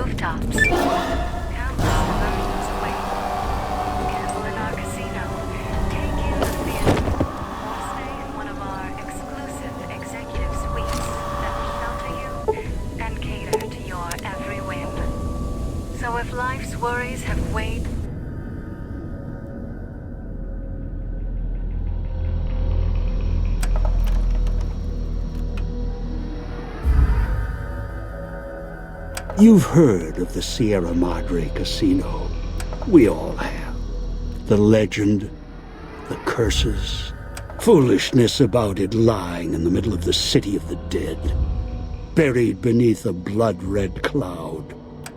rooftops. Countless diversions await. Gamble in our casino. Take in the theater. Or stay in one of our exclusive executive suites that will shelter you and cater to your every whim. So if life's worries have weighed. You've heard of the Sierra Madre Casino. We all have. The legend, the curses, foolishness about it lying in the middle of the city of the dead, buried beneath a blood-red cloud,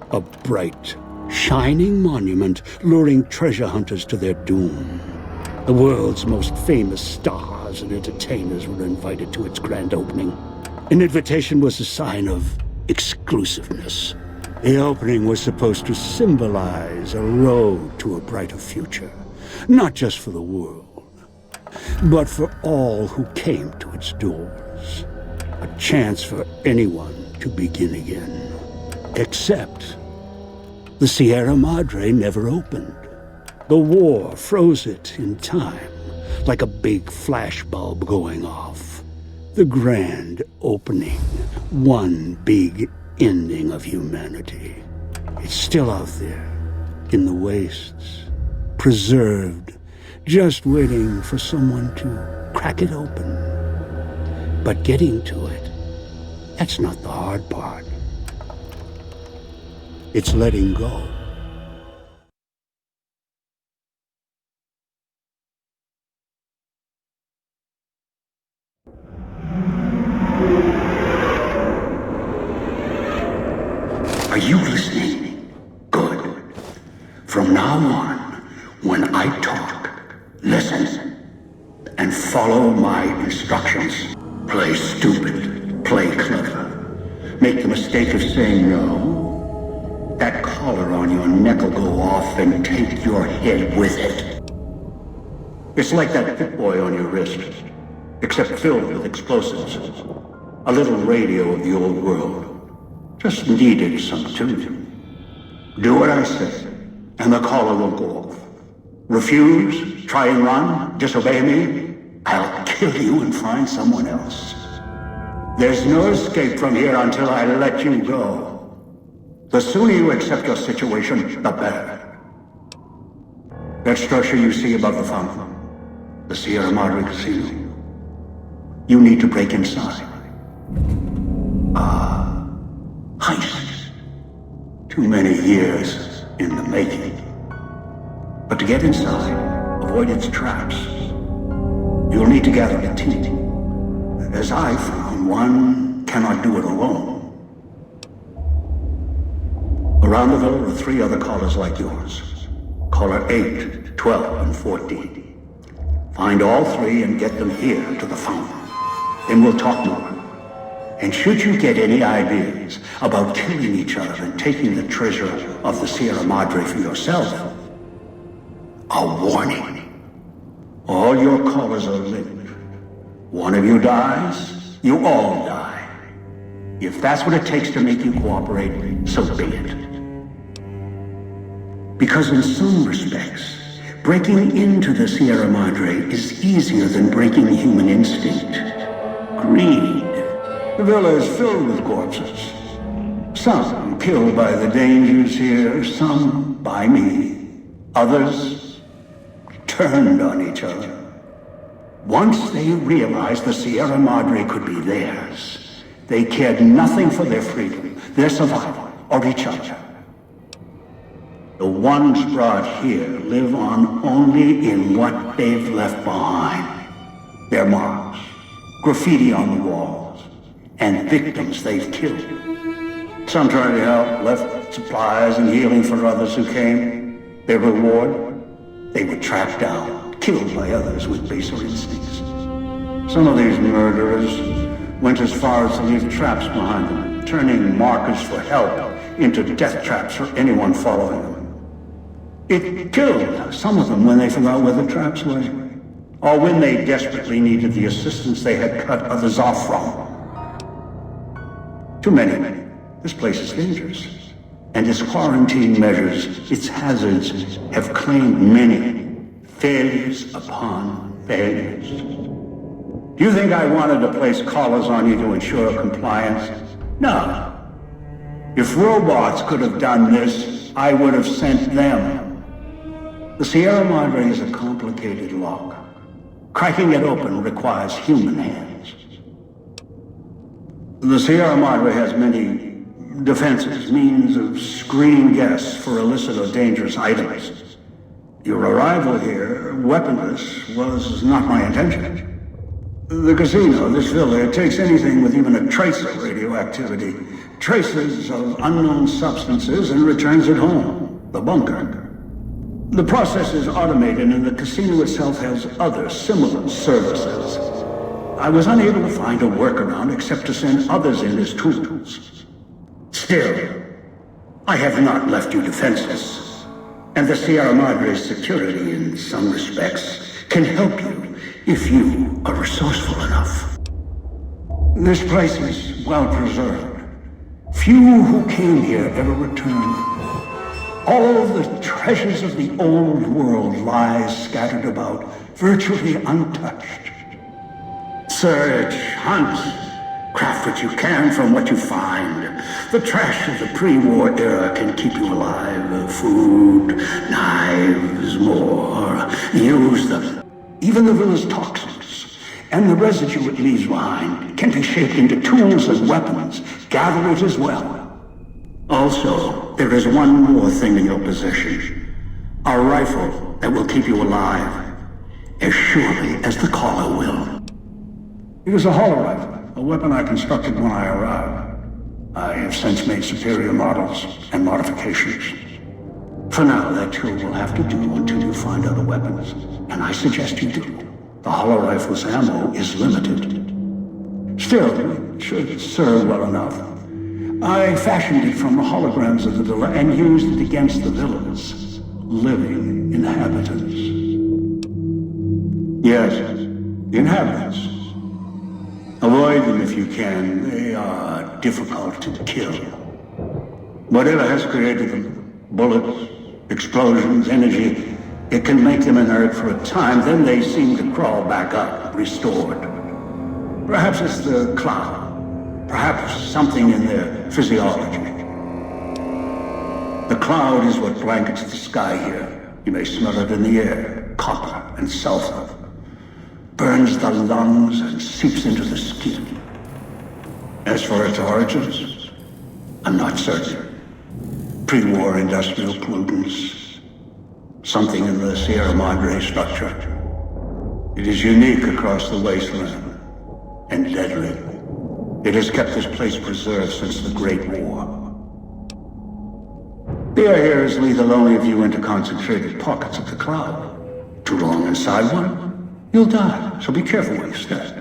a bright, shining monument luring treasure hunters to their doom. The world's most famous stars and entertainers were invited to its grand opening. An invitation was a sign of exclusiveness. The opening was supposed to symbolize a road to a brighter future, not just for the world, but for all who came to its doors. A chance for anyone to begin again. Except the Sierra Madre never opened. The war froze it in time, like a big flashbulb going off. The grand opening, one big ending of humanity. It's still out there, in the wastes, preserved, just waiting for someone to crack it open. But getting to it, that's not the hard part. It's letting go. Are you listening? Good. From now on, when I talk, listen and follow my instructions. Play stupid, play clever. Make the mistake of saying no. That collar on your neck will go off and take your head with it. It's like that Pip-Boy on your wrist, except filled with explosives. A little radio of the old world. Just needed some tuning. Do what I say, and the collar will go off. Refuse, try and run, disobey me, I'll kill you and find someone else. There's no escape from here until I let you go. The sooner you accept your situation, the better. That structure you see above the fountain, the Sierra Madre Casino, you need to break inside. Heist. Too many years in the making. But to get inside, avoid its traps, you'll need to gather a team. As I found, one cannot do it alone. Around the villa are 3 other callers like yours. Caller 8, 12, and 14. Find all 3 and get them here to the fountain. Then we'll talk more. And should you get any ideas about killing each other and taking the treasure of the Sierra Madre for yourself, a warning. All your callers are linked. One of you dies, you all die. If that's what it takes to make you cooperate, so be it. Because in some respects, breaking into the Sierra Madre is easier than breaking human instinct. Greed. The villa is filled with corpses. Some killed by the dangers here, some by me. Others turned on each other. Once they realized the Sierra Madre could be theirs, they cared nothing for their freedom, their survival, or each other. The ones brought here live on only in what they've left behind. Their marks, graffiti on the walls, and victims they've killed. Some tried to help, left supplies and healing for others who came. Their reward? They were tracked down, killed by others with baser instincts. Some of these murderers went as far as to leave traps behind them, turning markers for help into death traps for anyone following them. It killed some of them when they forgot where the traps were, or when they desperately needed the assistance they had cut others off from. Too many. This place is dangerous. and its quarantine measures, its hazards, have claimed many failures upon failures. Do you think I wanted to place collars on you to ensure compliance? No. If robots could have done this, I would have sent them. The Sierra Madre is a complicated lock. Cracking it open requires human hands. The Sierra Madre has many defenses, means of screening guests for illicit or dangerous items. Your arrival here, weaponless, was not my intention. The casino, this villa, it takes anything with even a trace of radioactivity, traces of unknown substances, and returns it home, the bunker. The process is automated, and the casino itself has other similar services. I was unable to find a workaround except to send others in as tools. Still, I have not left you defenseless, and the Sierra Madre's security, in some respects, can help you if you are resourceful enough. This place is well preserved. Few who came here ever returned. All the treasures of the old world lie scattered about, virtually untouched. Search, hunt, craft what you can from what you find. The trash of the pre-war era can keep you alive. Food, knives, more. Use them. Even the villa's toxins and the residue it leaves behind can be shaped into tools and weapons. Gather it as well. Also, there is one more thing in your possession. A rifle that will keep you alive, as surely as the caller will. It is a hollow rifle, a weapon I constructed when I arrived. I have since made superior models and modifications. For now, that too will have to do until you find other weapons, and I suggest you do. The hollow rifle's ammo is limited. Still, it should serve well enough. I fashioned it from the holograms of the villa and used it against the villa's living inhabitants. Yes, the inhabitants. Avoid them if you can. They are difficult to kill. Whatever has created them, bullets, explosions, energy, it can make them inert for a time, then they seem to crawl back up, restored. Perhaps it's the cloud. Perhaps something in their physiology. The cloud is what blankets the sky here. You may smell it in the air. Copper and sulfur. Burns the lungs and seeps into the skin. As for its origins, I'm not certain. Pre-war industrial pollutants. Something in the Sierra Madre structure. It is unique across the wasteland. And deadly. It has kept this place preserved since the Great War. The air here is lethal only if you enter concentrated pockets of the cloud. Too long inside one, you'll die, so be careful where you step.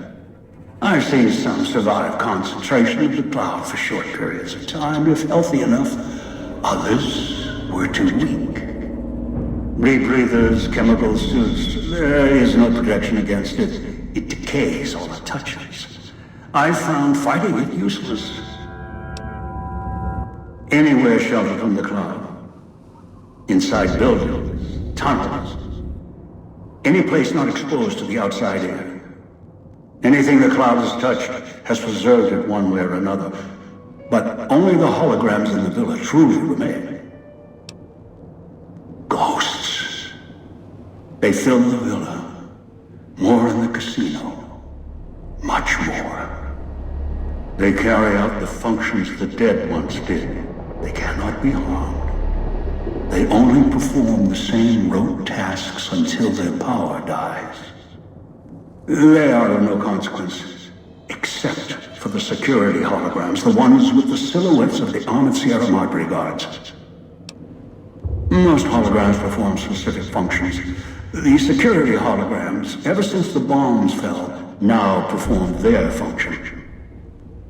I've seen some survive concentration of the cloud for short periods of time, if healthy enough. Others were too weak. Rebreathers, chemical suits, there is no protection against it. It decays all it touches. I found fighting it useless. Anywhere sheltered from the cloud. Inside buildings, tunnels. Any place not exposed to the outside air. Anything the cloud has touched has preserved it one way or another. But only the holograms in the villa truly remain. Ghosts. They fill the villa. More in the casino. Much more. They carry out the functions the dead once did. They cannot be harmed. They only perform the same rote tasks until their power dies. They are of no consequence, except for the security holograms, the ones with the silhouettes of the armored Sierra Madre guards. Most holograms perform specific functions. The security holograms, ever since the bombs fell, now perform their function.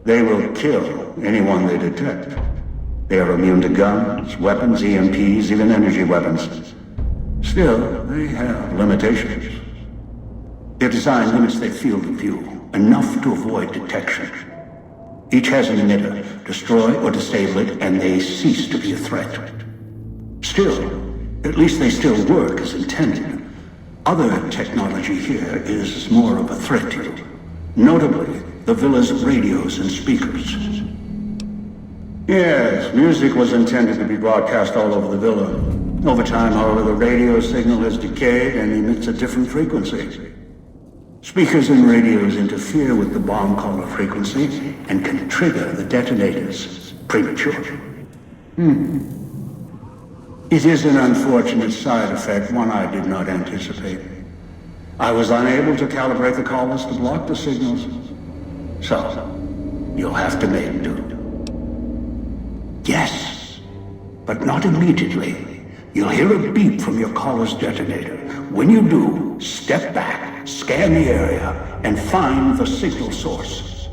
They will kill anyone they detect. They are immune to guns, weapons, EMPs, even energy weapons. Still, they have limitations. Their design limits their field of view, enough to avoid detection. Each has an emitter. Destroy or disable it, and they cease to be a threat. Still, at least they still work as intended. Other technology here is more of a threat to you. Notably, the villa's radios and speakers. Yes, music was intended to be broadcast all over the villa. Over time, however, the radio signal has decayed and emits a different frequency. Speakers and radios interfere with the bomb caller frequency and can trigger the detonators prematurely. It is an unfortunate side effect, one I did not anticipate. I was unable to calibrate the callers to block the signals. So, you'll have to make do. Yes, but not immediately. You'll hear a beep from your caller's detonator. When you do, step back, scan the area, and find the signal source.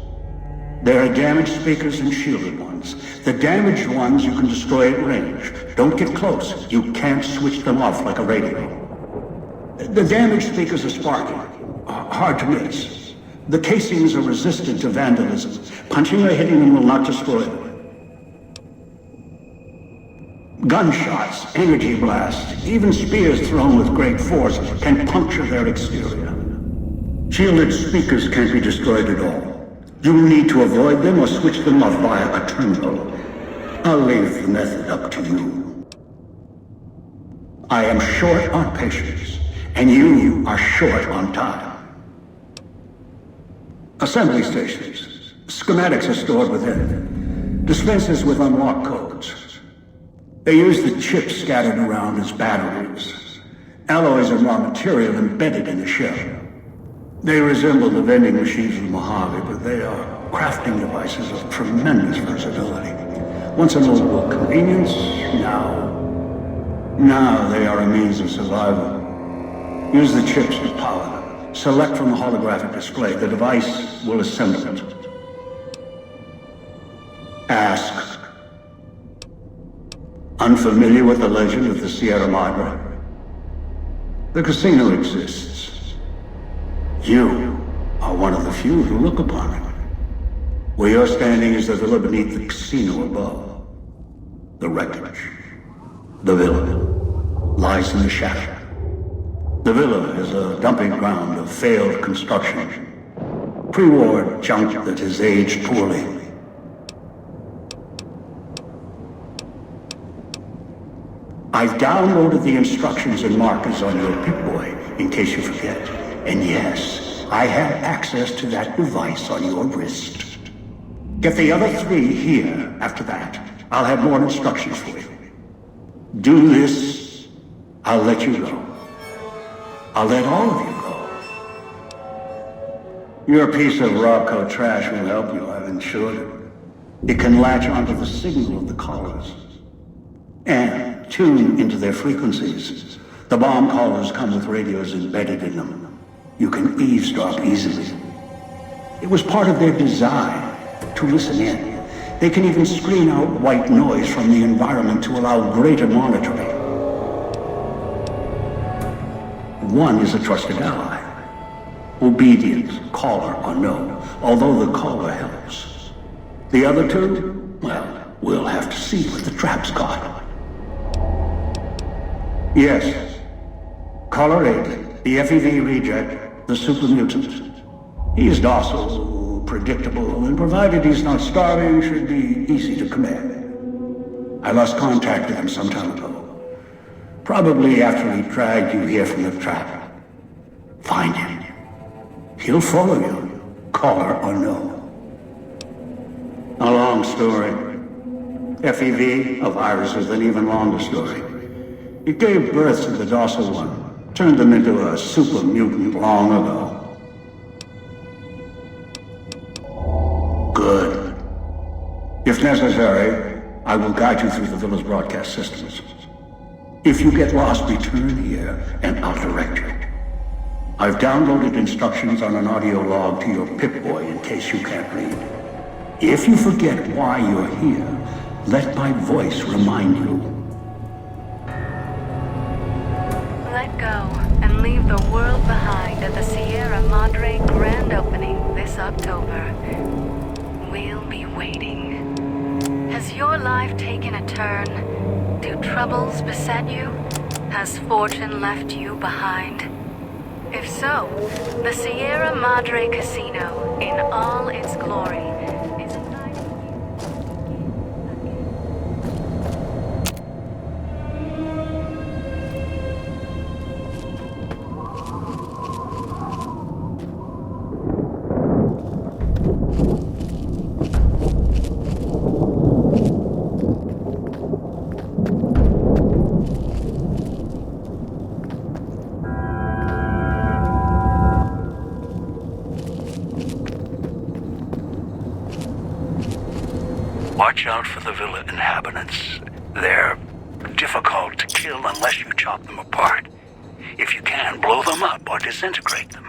There are damaged speakers and shielded ones. The damaged ones you can destroy at range. Don't get close. You can't switch them off like a radio. The damaged speakers are sparking. Hard to miss. The casings are resistant to vandalism. Punching or hitting them will not destroy them. Gunshots, energy blasts, even spears thrown with great force can puncture their exterior. Shielded speakers can't be destroyed at all. You will need to avoid them or switch them off via a terminal. I'll leave the method up to you. I am short on patience, and you are short on time. Assembly stations. Schematics are stored within. Dispensers with unlocked codes. They use the chips scattered around as batteries. Alloys and raw material embedded in the shell. They resemble the vending machines of Mojave, but they are crafting devices of tremendous versatility. Once a notable convenience, now they are a means of survival. Use the chips to power them. Select from the holographic display. The device will assemble it. Ask. Unfamiliar with the legend of the Sierra Madre? The casino exists. You are one of the few who look upon it. Where you're standing is the villa beneath the casino above. The wreckage. The villa lies in the shadow. The villa is a dumping ground of failed construction. Pre-war junk that has aged poorly. I've downloaded the instructions and markers on your Pip-Boy, in case you forget. And yes, I have access to that device on your wrist. Get the other three here after that. I'll have more instructions for you. Do this, I'll let you go. I'll let all of you go. Your piece of Robco trash will help you, I've insured it. It can latch onto the signal of the callers and tune into their frequencies. The bomb callers come with radios embedded in them. You can eavesdrop easily. It was part of their design to listen in. They can even screen out white noise from the environment to allow greater monitoring. One is a trusted ally. Obedient, caller or no, although the caller helps. The other two, well, we'll have to see what the trap's got. Yes. Caller 8, the FEV reject, the super mutant. He's docile, predictable, and provided he's not starving, should be easy to command. I lost contact with him some time ago. Probably after he dragged you here from the trap. Find him. He'll follow you, caller or no. A long story. FEV, a virus, is an even longer story. It gave birth to the docile one, turned them into a super mutant long ago. Good. If necessary, I will guide you through the villa's broadcast systems. If you get lost, return here, and I'll direct you. I've downloaded instructions on an audio log to your Pip-Boy in case you can't read. If you forget why you're here, let my voice remind you. Let go and leave the world behind at the Sierra Madre grand opening this October. we'll be waiting. Has your life taken a turn? Do troubles beset you? Has fortune left you behind? If so, the Sierra Madre Casino, in all its glory, is inviting Watch out for the villa inhabitants. They're difficult to kill unless you chop them apart. If you can, blow them up or disintegrate them.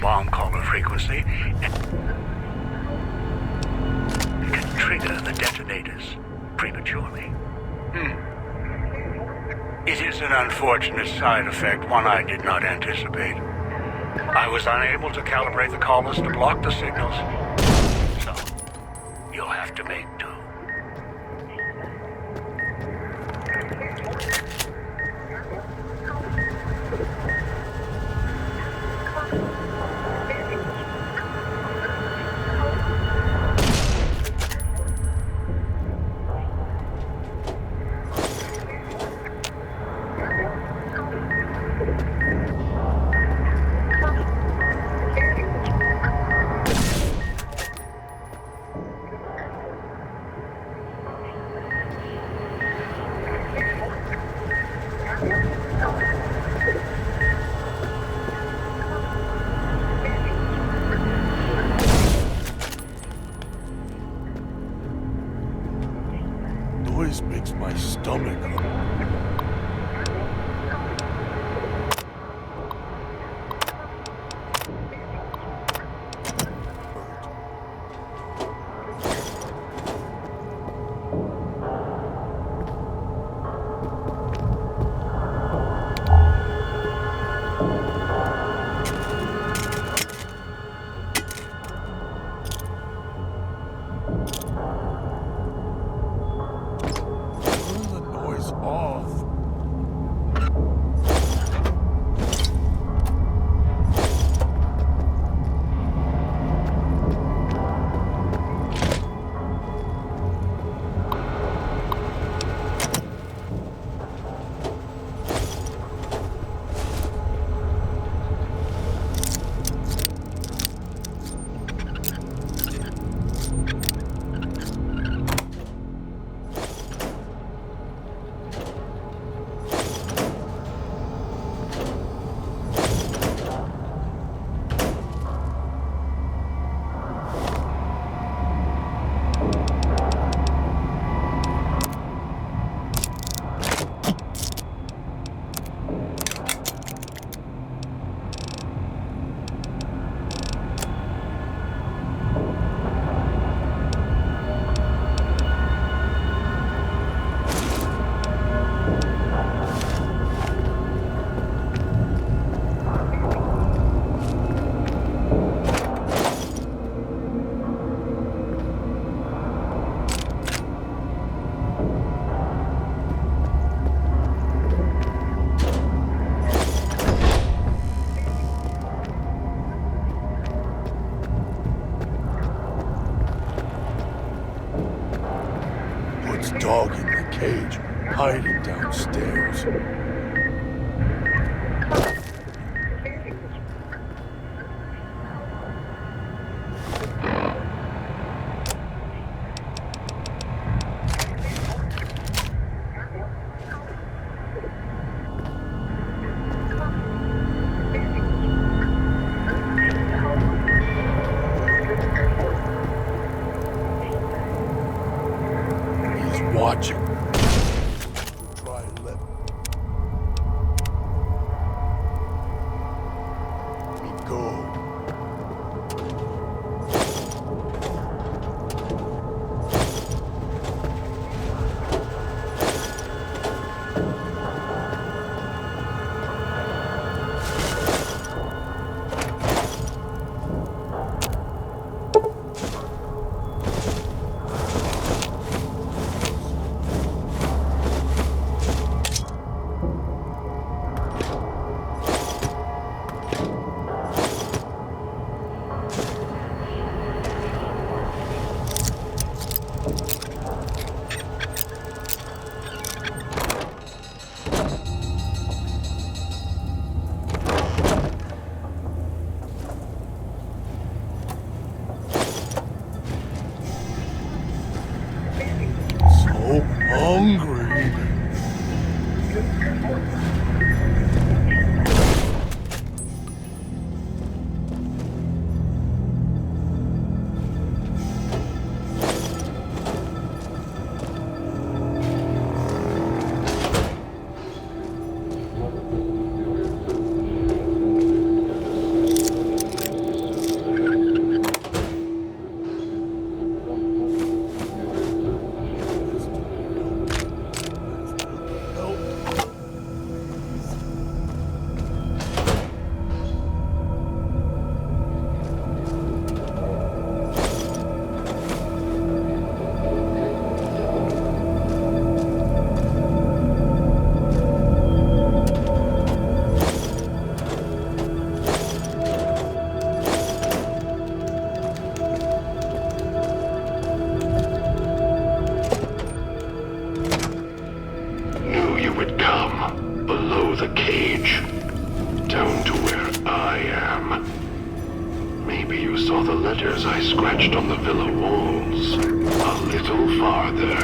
Bomb caller frequency and can trigger the detonators prematurely. It is an unfortunate side effect, one I did not anticipate. I was unable to calibrate the collars to block the signals, so you'll have to make do. Noise makes my stomach hurt. hiding downstairs. He's watching. Try and let me go. So hungry. Knew you would come below the cage, down to where I am. Maybe you saw the letters I scratched on the villa walls. A little farther.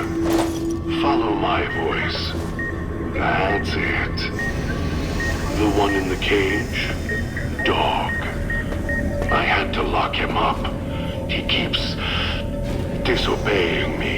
Follow my voice. That's it. The one in the cage? Dog. I had to lock him up. He keeps disobeying me.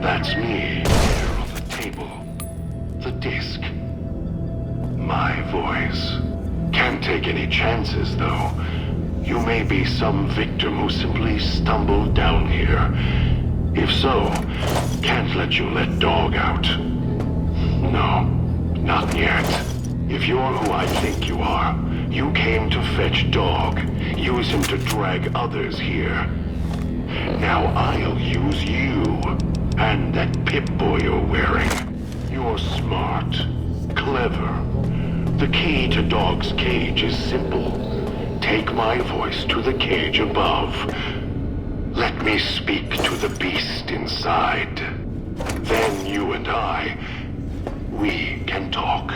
That's me, here on the table. The disc. My voice. Can't take any chances, though. You may be some victim who simply stumbled down here. If so, can't let you let Dog out. No, not yet. If you're who I think you are, You came to fetch Dog, use him to drag others here. Now I'll use you, and that Pip-Boy you're wearing. You're smart, clever. The key to Dog's cage is simple. Take my voice to the cage above. Let me speak to the beast inside. Then you and we can talk.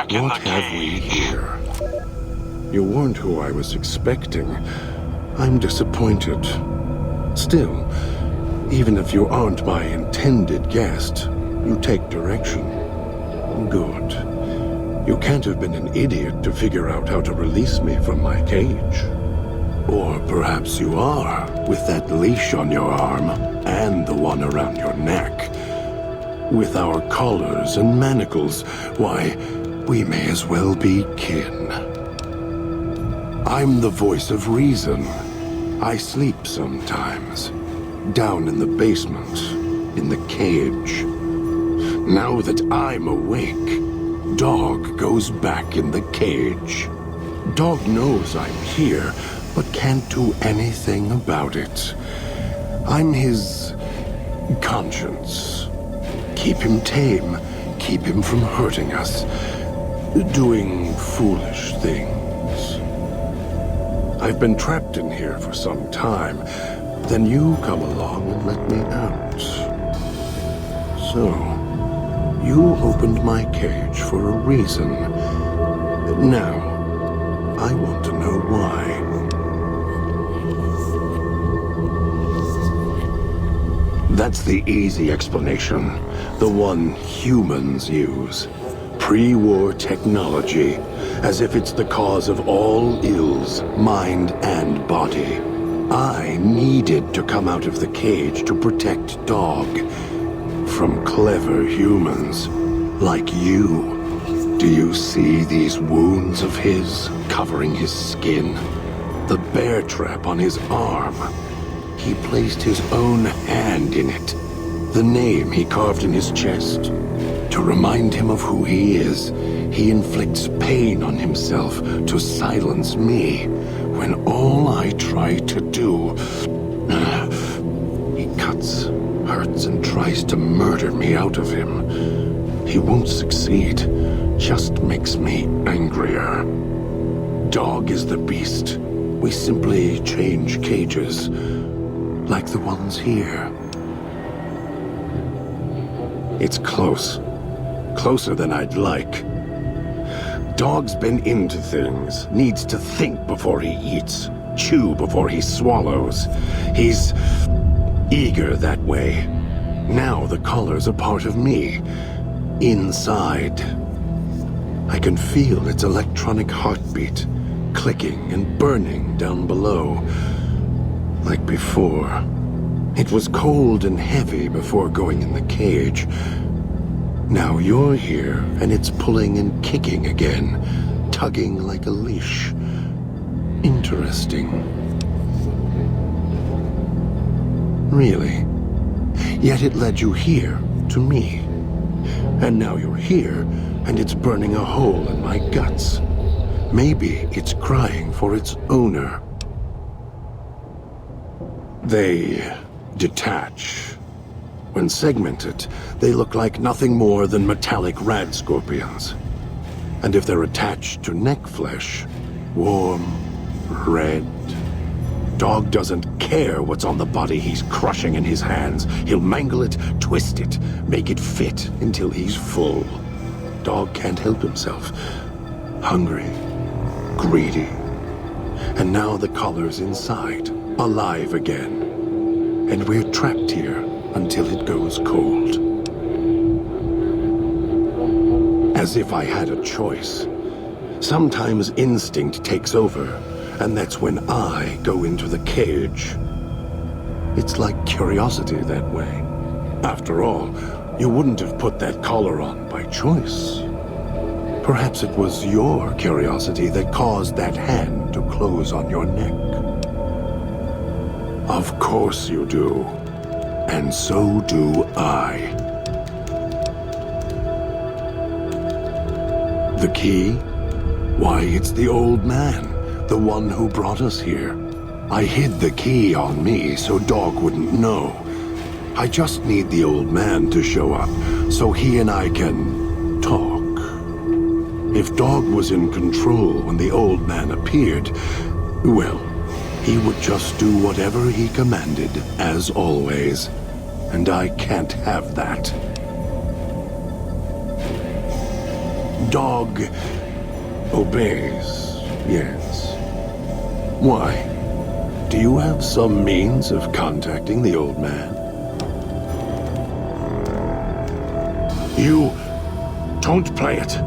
What have we here? You weren't who I was expecting. I'm disappointed. Still, even if you aren't my intended guest, you take direction. Good. You can't have been an idiot to figure out how to release me from my cage. Or perhaps you are, with that leash on your arm and the one around your neck. With our collars and manacles, why, we may as well be kin. I'm the voice of reason. I sleep sometimes, down in the basement, in the cage. Now that I'm awake, Dog goes back in the cage. Dog knows I'm here, but can't do anything about it. I'm his conscience. Keep him tame, keep him from hurting us. Doing foolish things. I've been trapped in here for some time. Then you come along and let me out. So, you opened my cage for a reason. Now, I want to know why. That's the easy explanation. The one humans use. Pre-war technology, as if it's the cause of all ills, mind and body. I needed to come out of the cage to protect Dog from clever humans like you. Do you see these wounds of his covering his skin? The bear trap on his arm. He placed his own hand in it. The name he carved in his chest. To remind him of who he is, he inflicts pain on himself to silence me, when all I try to do... He cuts, hurts, and tries to murder me out of him. He won't succeed, just makes me angrier. Dog is the beast. We simply change cages, like the ones here. It's close. Closer than I'd like. Dog's been into things, needs to think before he eats, chew before he swallows. He's eager that way. Now the collar's a part of me, inside. I can feel its electronic heartbeat, clicking and burning down below. Like before. It was cold and heavy before going in the cage. Now you're here, and it's pulling and kicking again, tugging like a leash. Interesting. Really. Yet it led you here, to me. And now you're here, and it's burning a hole in my guts. Maybe it's crying for its owner. They detach. When segmented, they look like nothing more than metallic rad scorpions. And if they're attached to neck flesh, warm, red. Dog doesn't care what's on the body he's crushing in his hands. He'll mangle it, twist it, make it fit until he's full. Dog can't help himself. Hungry, greedy. And now the collar's inside, alive again. And we're trapped here until it goes cold. as if I had a choice. Sometimes instinct takes over, and that's when I go into the cage. It's like curiosity that way. After all, you wouldn't have put that collar on by choice. Perhaps it was your curiosity that caused that hand to close on your neck. Of course you do. And so do I. The key? Why, it's the old man, the one who brought us here. I hid the key on me so Dog wouldn't know. I just need the old man to show up, so he and I can talk. If Dog was in control when the old man appeared, well, he would just do whatever he commanded, as always. And I can't have that. Dog obeys, yes. Why? Do you have some means of contacting the old man? You don't play it.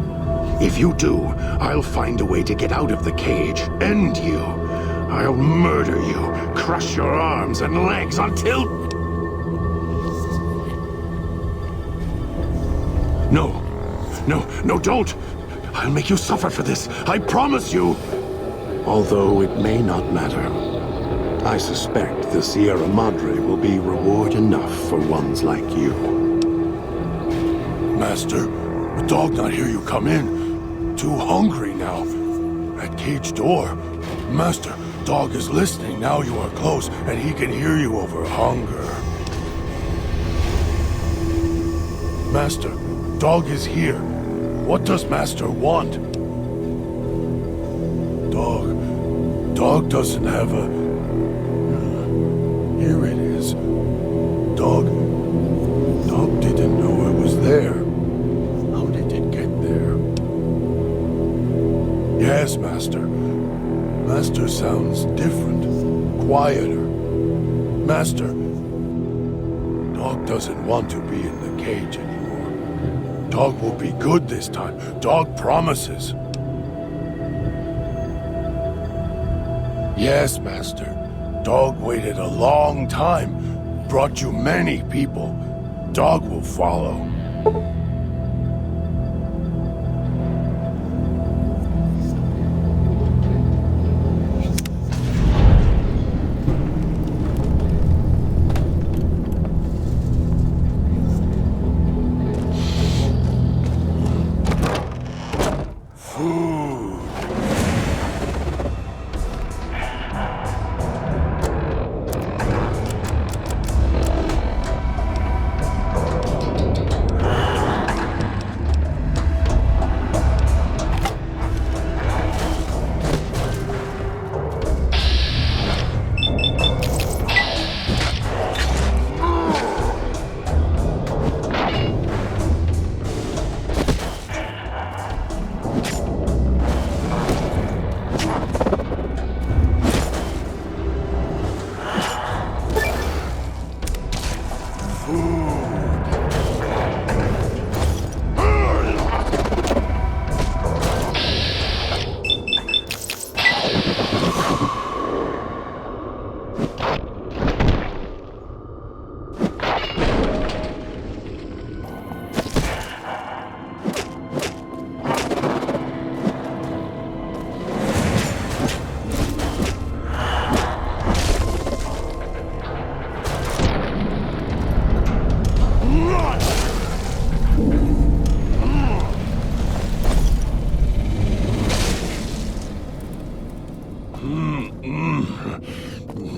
If you do, I'll find a way to get out of the cage, end you. I'll murder you, crush your arms and legs until... No, don't! I'll make you suffer for this, I promise you! Although it may not matter. I suspect the Sierra Madre will be reward enough for ones like you. Master, the dog not hear you come in. Too hungry now. At cage door. Master, dog is listening now you are close, and he can hear you over hunger. Master, dog is here. What does Master want? Dog doesn't have a... Here it is. Dog didn't know it was there. How did it get there? Yes, Master. Master sounds different, quieter. Master, Dog doesn't want to be in the cage anymore. Dog will be good this time. Dog promises. Yes, Master. Dog waited a long time. Brought you many people. Dog will follow.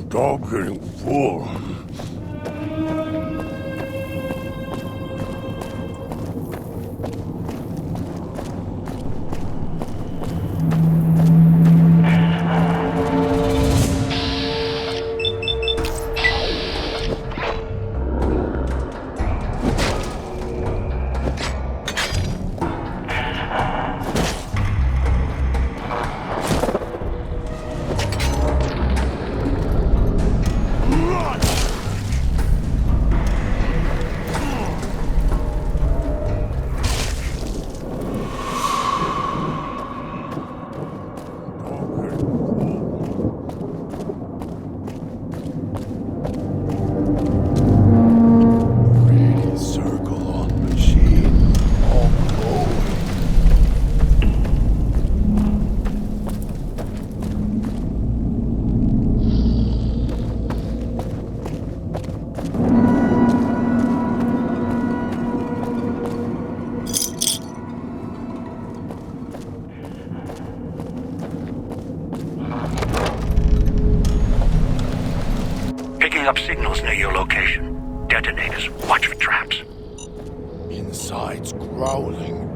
Dog getting full. Run! picking up signals near your location. Detonators. Watch for traps. Inside's growling.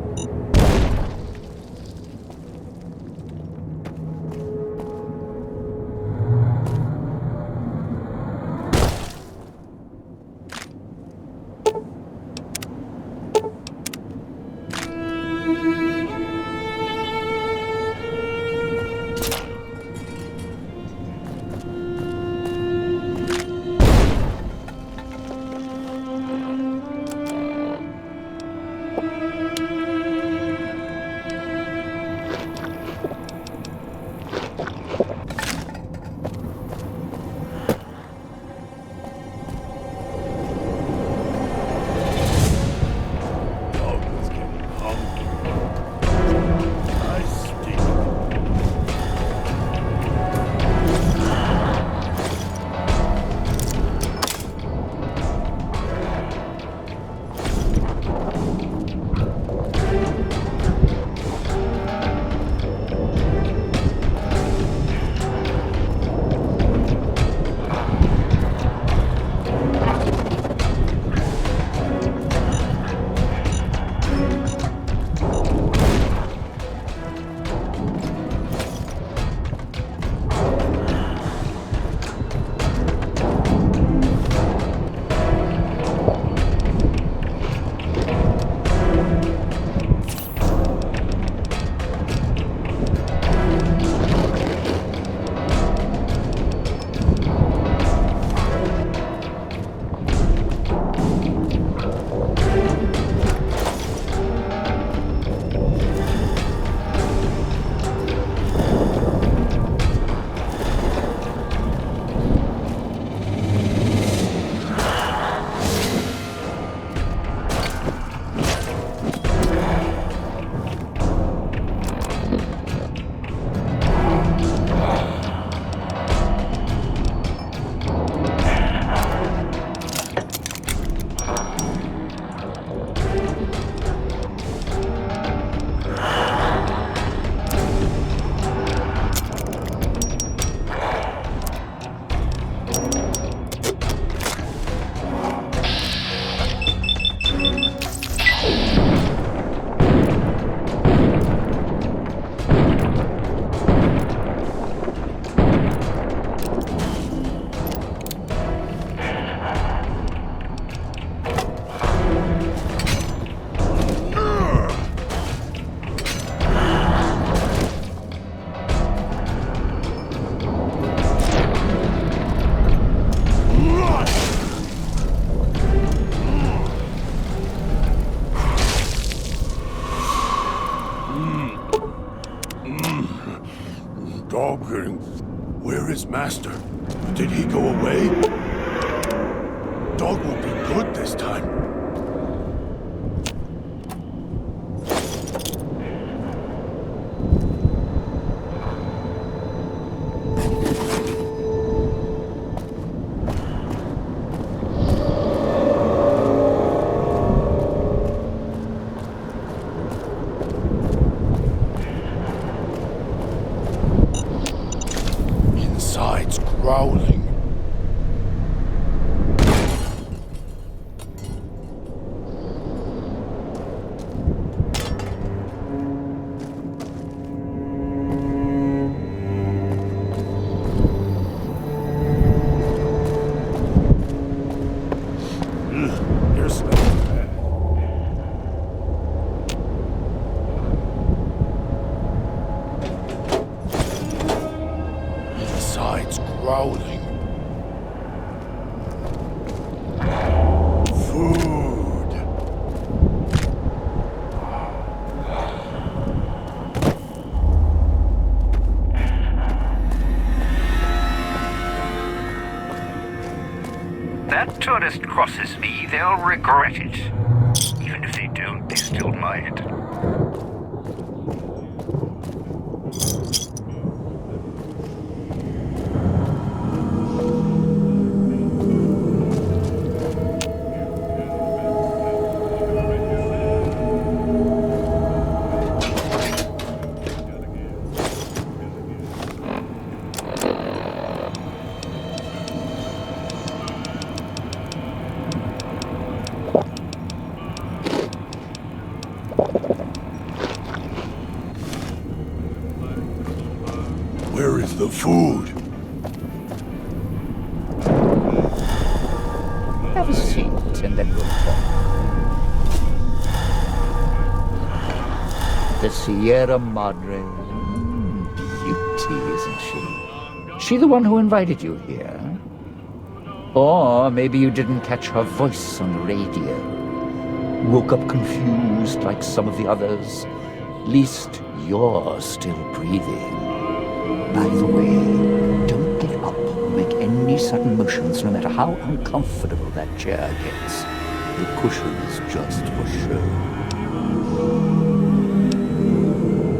Dahlgren, where is Master? Did he go away? Dog will be good this time. Inside's growling. You're smelling bad. Inside's growling. Food. That tourist crosses me, they'll regret it. Even if they don't, they still might. Where is the food? Have a seat, and then we'll talk. The Sierra Madre. Beauty, isn't she? She the one who invited you here? Or maybe you didn't catch her voice on the radio. Woke up confused like some of the others. Least you're still breathing. By the way, don't get up or make any sudden motions, no matter how uncomfortable that chair gets. The cushion's just for show.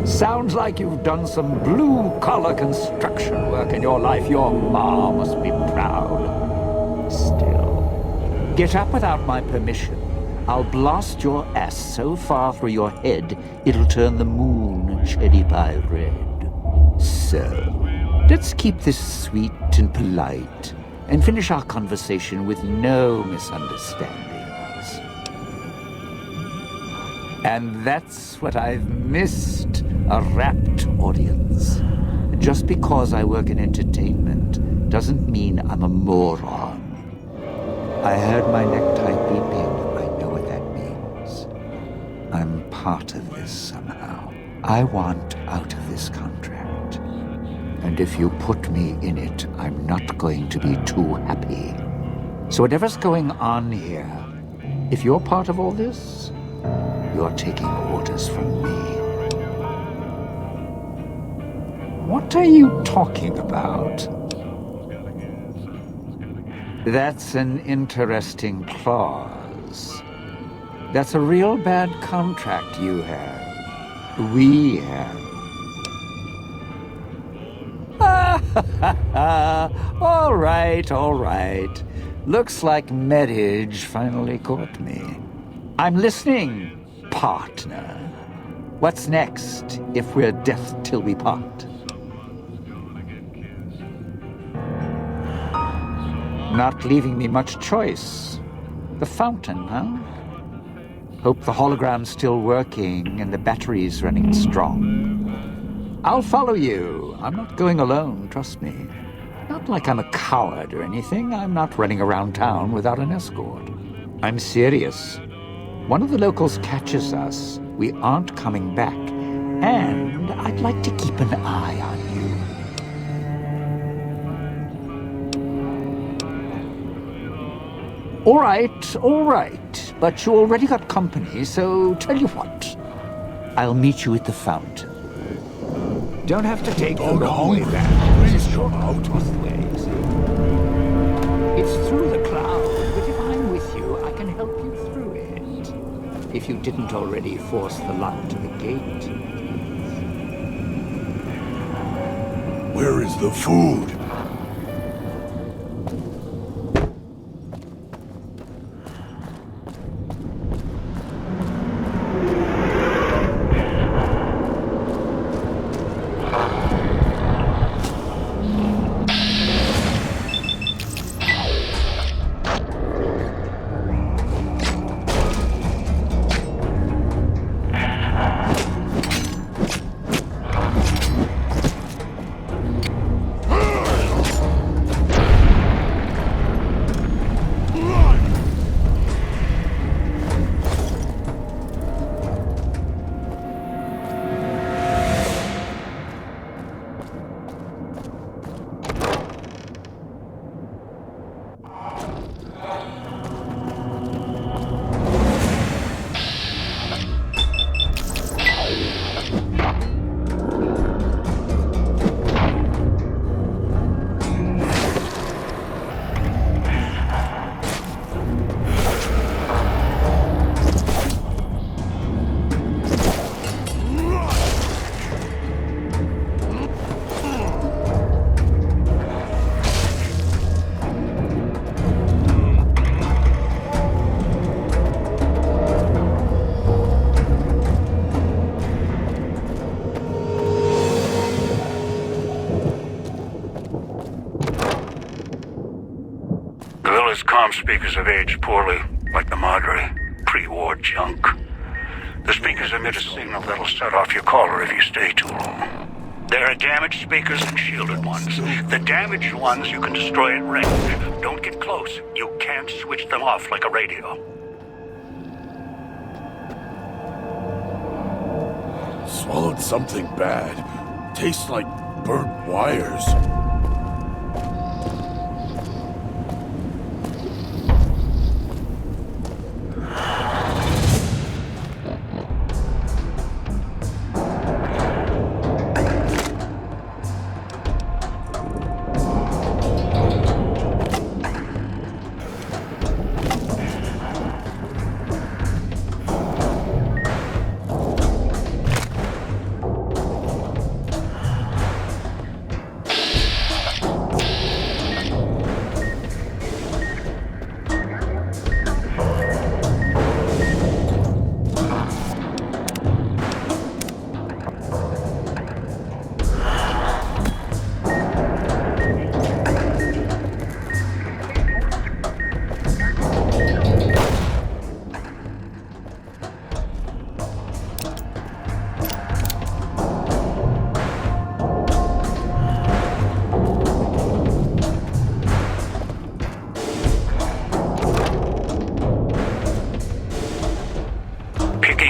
Sounds like you've done some blue-collar construction work in your life. Your ma must be proud. Still, get up without my permission. I'll blast your ass so far through your head, it'll turn the moon cherry pie red. So, let's keep this sweet and polite, and finish our conversation with no misunderstandings. And that's what I've missed, a rapt audience. Just because I work in entertainment doesn't mean I'm a moron. I heard my necktie beeping. I know what that means. I'm part of this somehow. I want out of this contract. And if you put me in it, I'm not going to be too happy. So whatever's going on here, if you're part of all this, you're taking orders from me. What are you talking about? That's an interesting clause. That's a real bad contract you have. We have. All right, all right. Looks like marriage finally caught me. I'm listening, partner. What's next, if we're death till we part? Not leaving me much choice. The fountain, huh? Hope the hologram's still working and the battery's running strong. I'll follow you. I'm not going alone, trust me. Not like I'm a coward or anything. I'm not running around town without an escort. I'm serious. One of the locals catches us, we aren't coming back. And I'd like to keep an eye on you. All right. But you already got company, so tell you what. I'll meet you at the fountain. Don't have to take the long way back. Please come out both ways. It's through the cloud, but if I'm with you, I can help you through it. If you didn't already force the lock to the gate. Where is the food? Speakers have aged poorly, like the Madre. Pre-war junk. The speakers emit a signal that'll set off your caller if you stay too long. There are damaged speakers and shielded ones. The damaged ones you can destroy at range. Don't get close. You can't switch them off like a radio. Swallowed something bad. Tastes like burnt wires.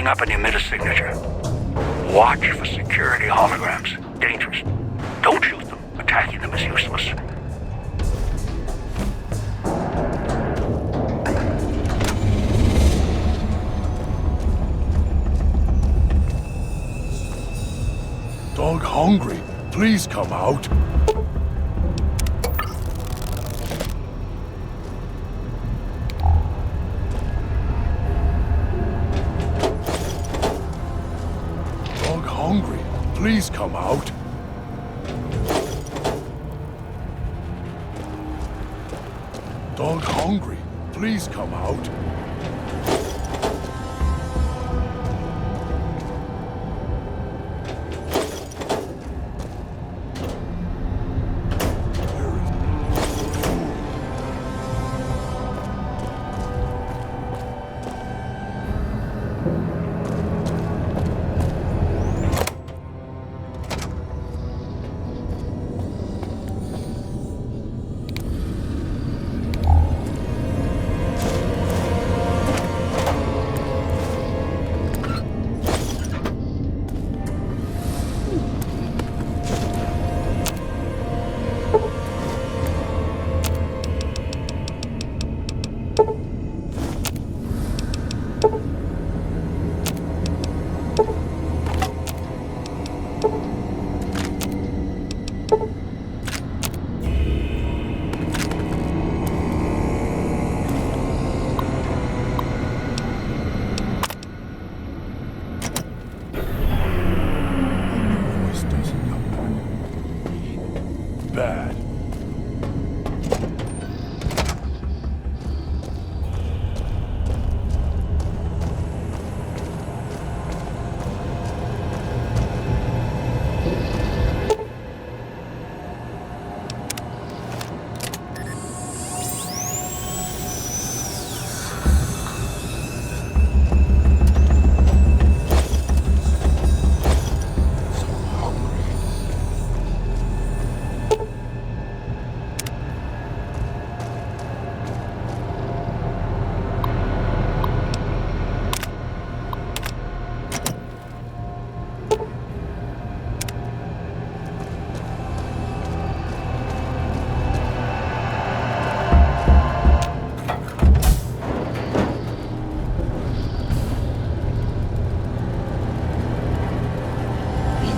Up an emitter signature. Watch for security holograms. Dangerous. Don't shoot them. Attacking them is useless. Dog hungry. Please come out. Hungry. Please come out. Dog hungry. Please come out. Bad.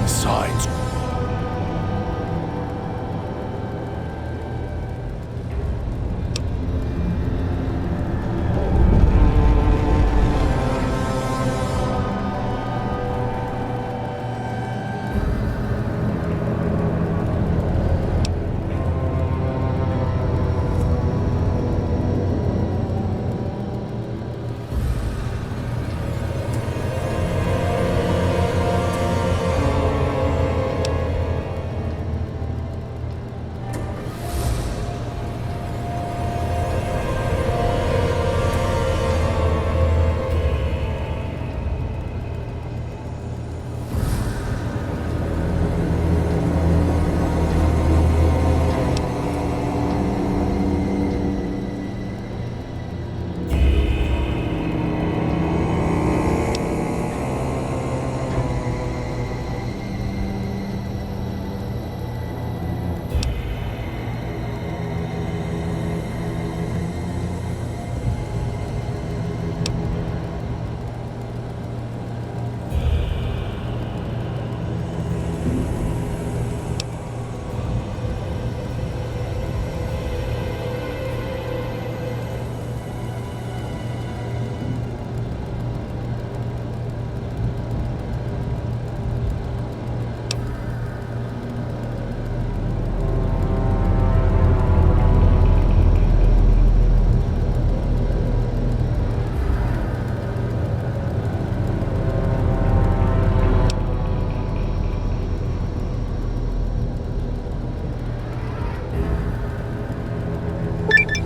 Signs.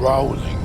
growling.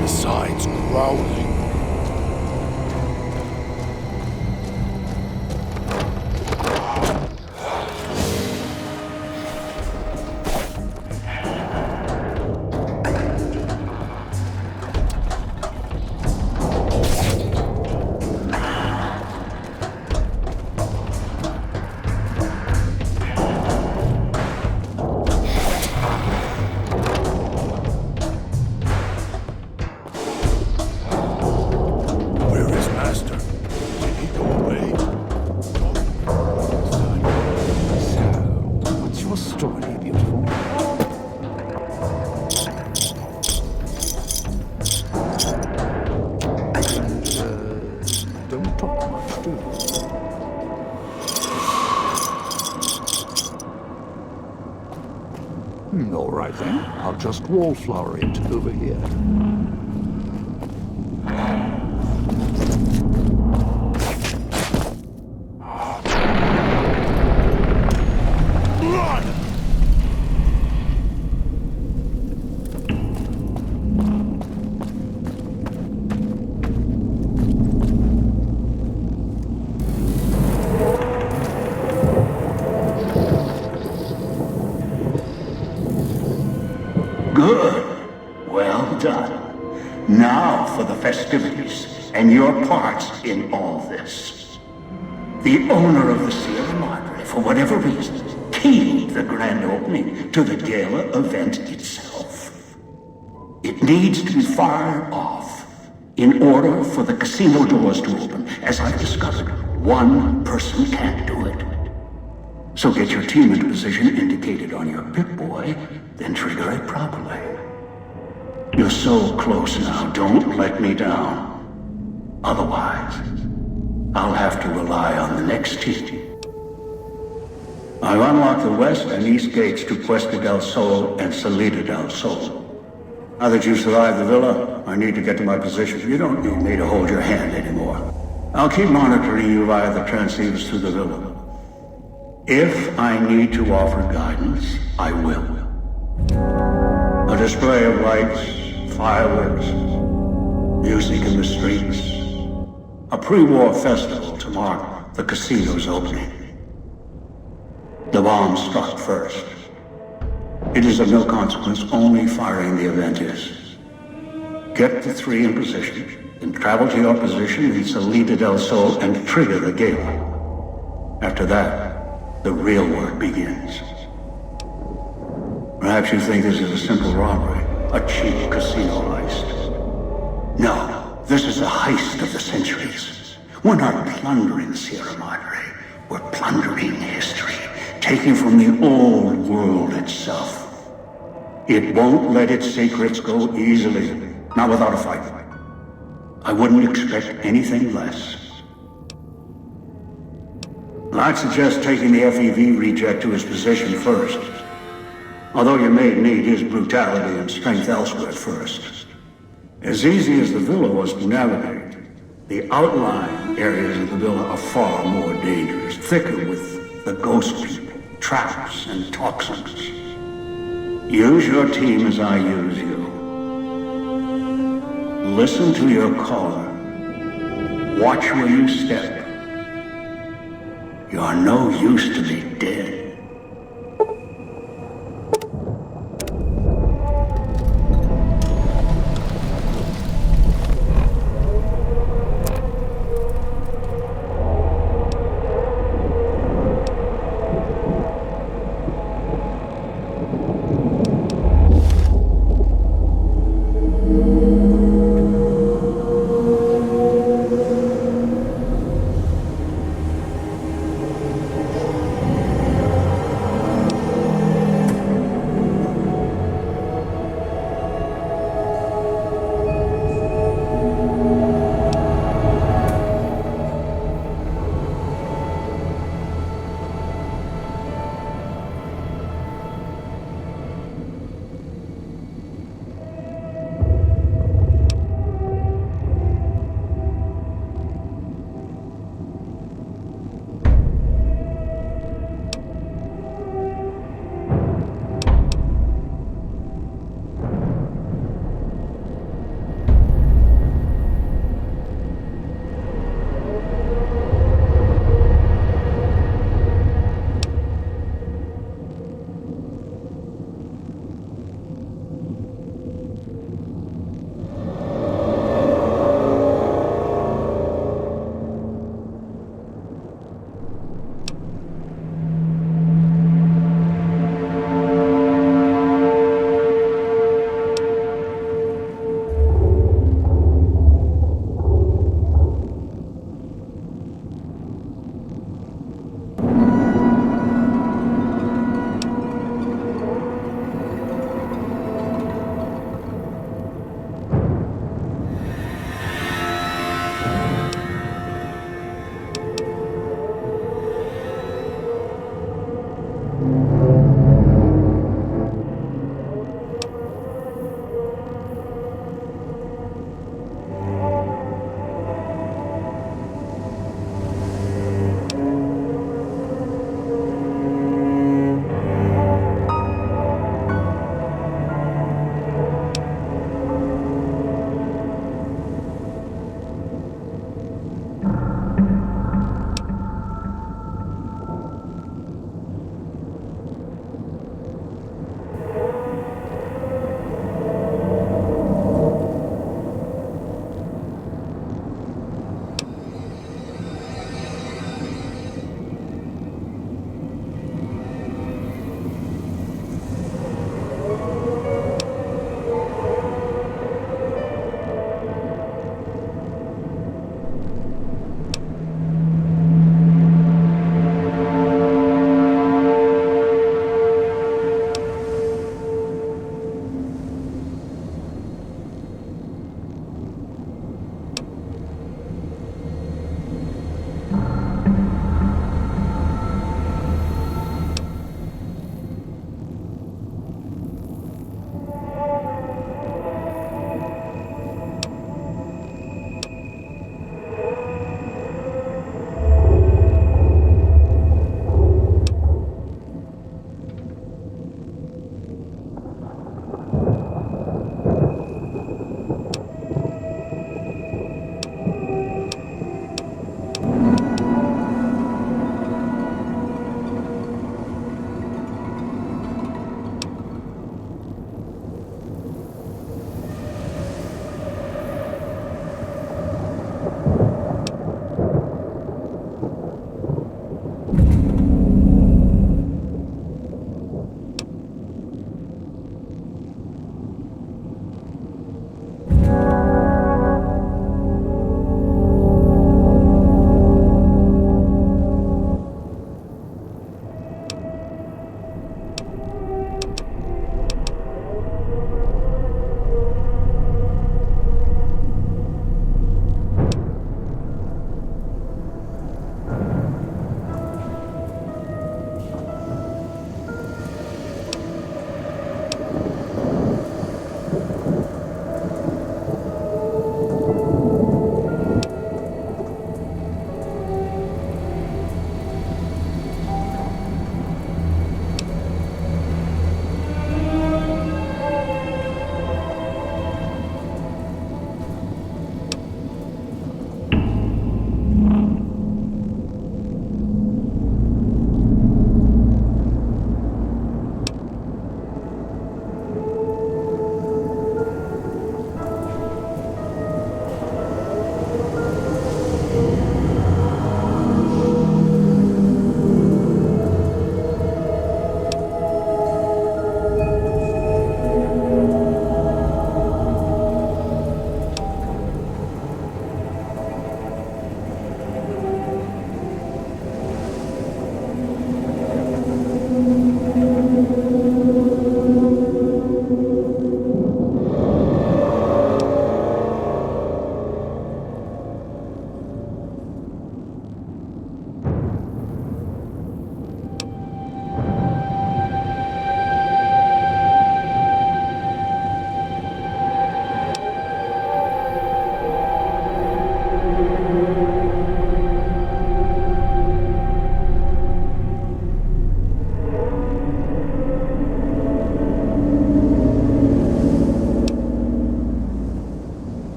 Besides growling. Where is Master? Did he go away? So, what's your story, beautiful? Don't talk much, do you? All right then. I'll just wallflower it over here. Blood! Good. Well done. Now for the festivities and your parts in all this. The owner of the Sierra Madre, for whatever reason, keyed the grand opening to the gala event itself. It needs to be fired off in order for the casino doors to open. As I've discovered, one person can't do it. So get your team into position indicated on your Pip-Boy, then trigger it properly. You're so close now, don't let me down. Otherwise, I'll have to rely on the next team. I've unlocked the west and east gates to Puesta del Sol and Salida del Sol. Now that you've survived the villa, I need to get to my position. You don't need me to hold your hand anymore. I'll keep monitoring you via the transceivers through the villa. If I need to offer guidance, I will. A display of lights, fireworks, music in the streets. A pre-war festival to mark the casino's opening. The bomb struck first. It is of no consequence, only firing the event is. Get the three in position, then travel to your position in Salida del Sol and trigger the gala. After that, the real work begins. Perhaps you think this is a simple robbery, a cheap casino heist. No, this is a heist of the centuries. We're not plundering Sierra Madre. We're plundering history, taking from the old world itself. It won't let its secrets go easily, not without a fight. I wouldn't expect anything less. I'd suggest taking the FEV reject to his position first. Although you may need his brutality and strength elsewhere first. As easy as the villa was to navigate, the outlying areas of the villa are far more dangerous, thicker with the ghost people, traps, and toxins. Use your team as I use you. Listen to your caller. Watch where you step. You're no use to me dead.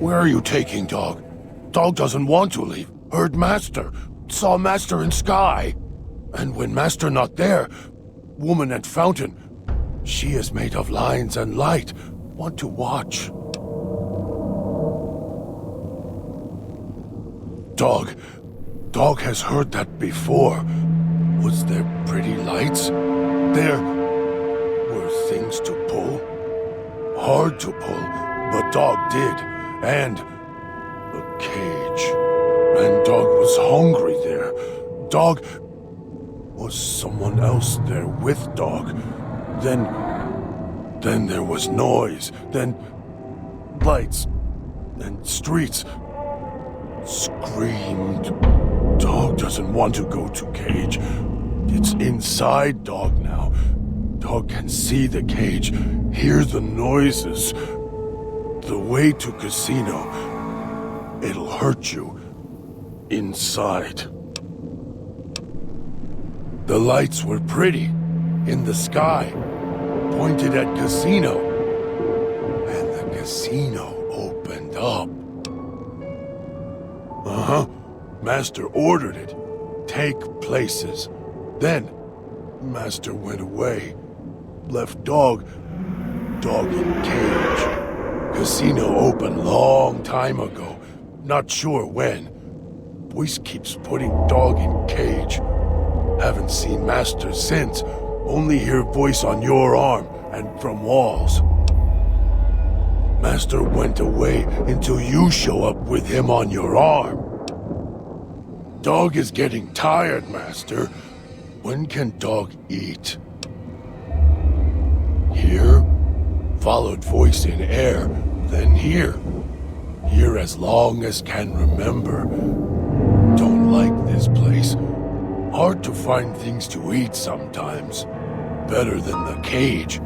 Where are you taking Dog? Dog doesn't want to leave. Heard Master. Saw Master in sky. And when Master not there, woman at fountain. She is made of lines and light. Want to watch. Dog has heard that before. Was there pretty lights? There were things to pull. Hard to pull, but Dog did. And a cage. And Dog was hungry there. Dog was someone else there with Dog. Then there was noise. Then lights. Then streets. Screamed. Dog doesn't want to go to cage. It's inside Dog now. Dog can see the cage, hear the noises. The way to casino. It'll hurt you. Inside. The lights were pretty. In the sky. Pointed at casino. And the casino opened up. Master ordered it. Take places. Then, Master went away. Left Dog in cage. Casino opened long time ago. Not sure when. Voice keeps putting Dog in cage. Haven't seen Master since. Only hear voice on your arm and from walls. Master went away until you show up with him on your arm. Dog is getting tired, Master. When can Dog eat? Here? Followed voice in air, then here. Here as long as can remember. Don't like this place. Hard to find things to eat sometimes. Better than the cage.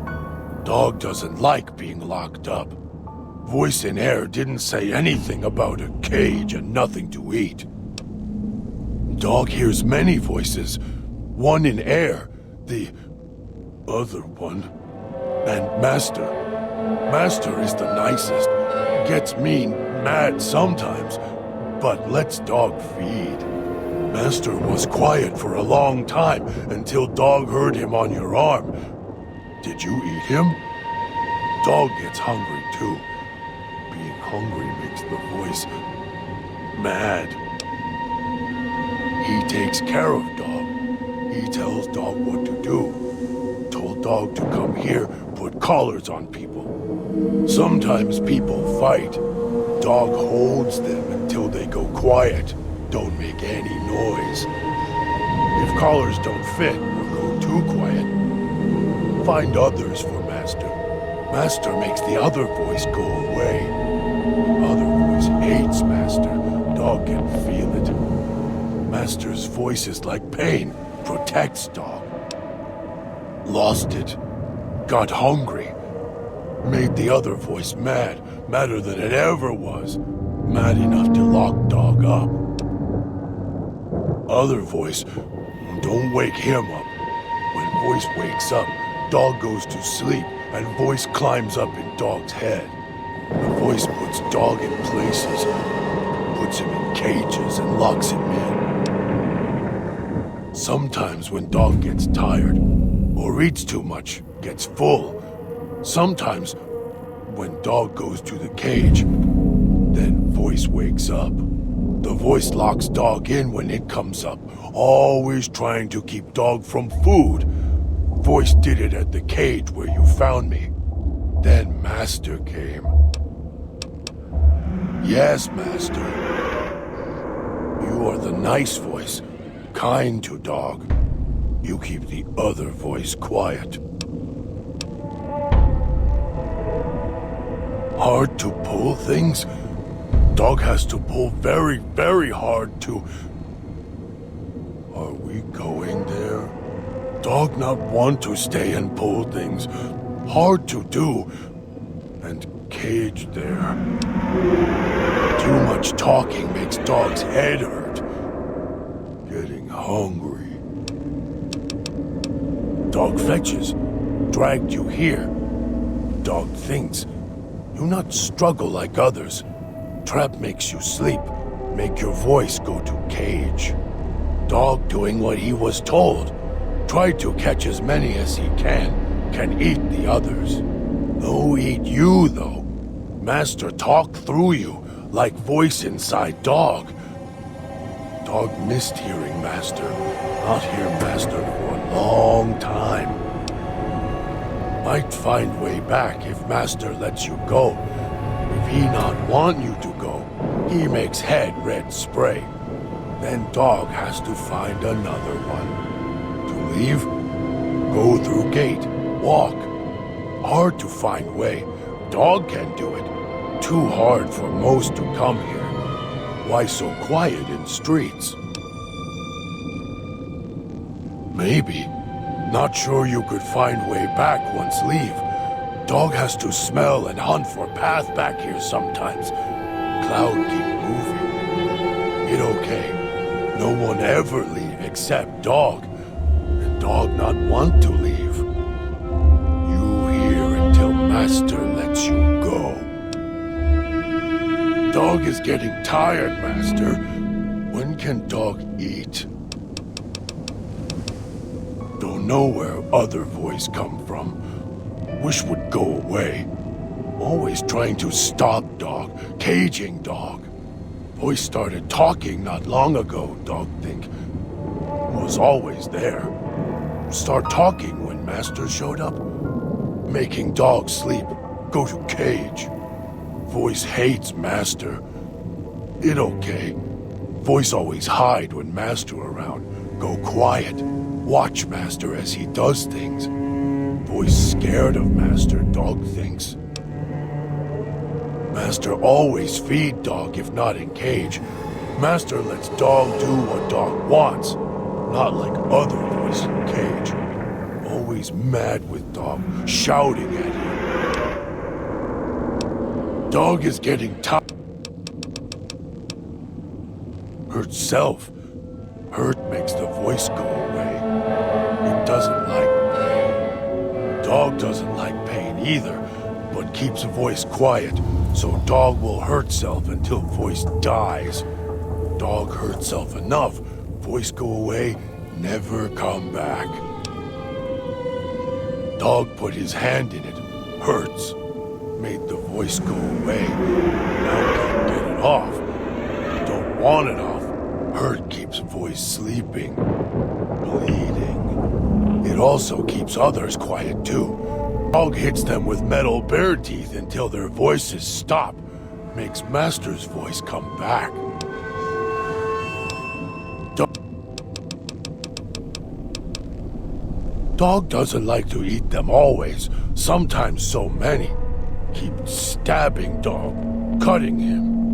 Dog doesn't like being locked up. Voice in air didn't say anything about a cage and nothing to eat. Dog hears many voices. One in air, the other one. And Master. Master is the nicest. Gets mean, mad sometimes, but lets Dog feed. Master was quiet for a long time until Dog heard him on your arm. Did you eat him? Dog gets hungry too. Being hungry makes the voice mad. He takes care of Dog. He tells Dog what to do. Told Dog to come here, put collars on people. Sometimes people fight. Dog holds them until they go quiet. Don't make any noise. If collars don't fit or go too quiet, find others for Master. Master makes the other voice go away. Other voice hates Master. Dog can feel it. Master's voice is like pain. Protects dog. Lost it. Got hungry. Made the other voice mad. Madder than it ever was. Mad enough to lock dog up. Other voice, don't wake him up. When voice wakes up, dog goes to sleep and voice climbs up in dog's head. The voice puts dog in places, puts him in cages and locks him in. Sometimes when dog gets tired, or eats too much, gets full. Sometimes when dog goes to the cage, then voice wakes up. The voice locks dog in when it comes up, always trying to keep dog from food. Voice did it at the cage where you found me. Then Master came. Yes, Master. You are the nice voice, kind to dog. You keep the other voice quiet. Hard to pull things? Dog has to pull very, very hard to... Are we going there? Dog not want to stay and pull things. Hard to do. And cage there. Too much talking makes dog's head hurt. Getting hungry. Dog fetches. Dragged you here. Dog thinks. You not struggle like others. Trap makes you sleep. Make your voice go to cage. Dog doing what he was told. Try to catch as many as he can eat the others. No eat you, though. Master talk through you, like voice inside dog. Dog missed hearing Master. Not hear Master for a long time. Might find way back if Master lets you go. If he not want you to go, he makes head red spray. Then dog has to find another one. To leave? Go through gate. Walk. Hard to find way. Dog can do it. Too hard for most to come here. Why so quiet in streets? Maybe. Not sure you could find way back once leave. Dog has to smell and hunt for path back here sometimes. Cloud keep moving. It okay. No one ever leave except dog. And dog not want to leave. You here until Master lets you go. Dog is getting tired, Master. When can dog eat? Don't know where other voice come from. Wish would go away. Always trying to stop dog, caging dog. Voice started talking not long ago, dog think. Was always there. Start talking when Master showed up. Making dog sleep, go to cage. Voice hates Master. It okay. Voice always hide when Master around. Go quiet. Watch Master as he does things. Voice scared of Master, dog thinks. Master always feed dog if not in cage. Master lets dog do what dog wants. Not like other voice in cage. Always mad with dog, shouting at him. Dog is getting tired. Hurt self. Hurt makes the voice go away. It doesn't like pain. Dog doesn't like pain either, but keeps voice quiet, so dog will hurt self until voice dies. Dog hurt self enough, voice go away, never come back. Dog put his hand in it, hurts. Made the voice go away. Now can't get it off. Don't want it off. Hurt keeps voice sleeping. Bleeding. It also keeps others quiet too. Dog hits them with metal bear teeth until their voices stop. Makes Master's voice come back. Dog doesn't like to eat them always, sometimes so many. Keep stabbing Dog, cutting him.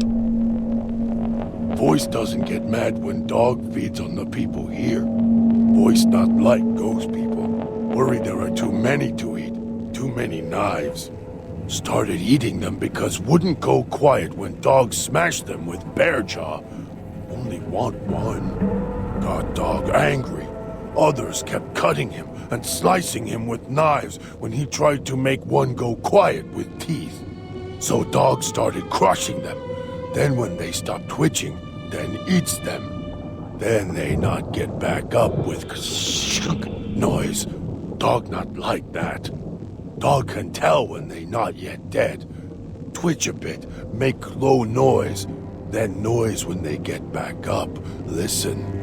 Voice doesn't get mad when Dog feeds on the people here. Voice not like ghost people. Worried there are too many to eat, too many knives. Started eating them because wouldn't go quiet when Dog smashed them with bear jaw. Only want one. Got Dog angry. Others kept cutting him and slicing him with knives when he tried to make one go quiet with teeth. So Dog started crushing them. Then when they stop twitching, then eats them. Then they not get back up with noise. Dog not like that. Dog can tell when they not yet dead. Twitch a bit, make low noise, then noise when they get back up. Listen.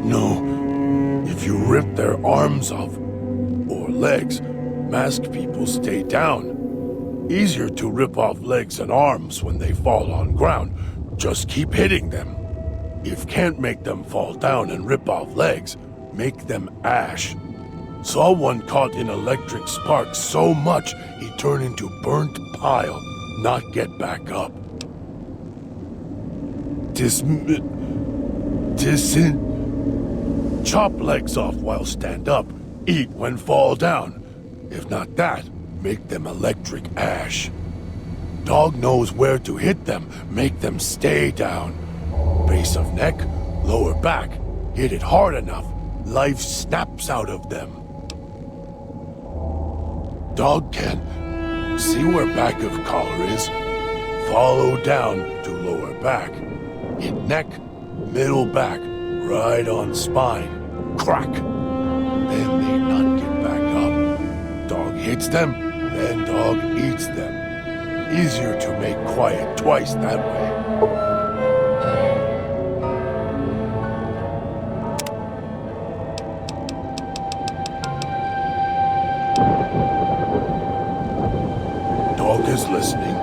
No, if you rip their arms off, or legs, masked people stay down. Easier to rip off legs and arms when they fall on ground. Just keep hitting them. If can't make them fall down and rip off legs, make them ash. Saw one caught in electric sparks so much he turned into burnt pile, not get back up. Chop legs off while stand up, eat when fall down. If not that, make them electric ash. Dog knows where to hit them, make them stay down. Base of neck, lower back, hit it hard enough, life snaps out of them. Dog can see where back of collar is, follow down to lower back, hit neck, middle back, right on spine, crack. Then they not get back up. Dog hits them, then Dog eats them. Easier to make quiet twice that way. Dog is listening.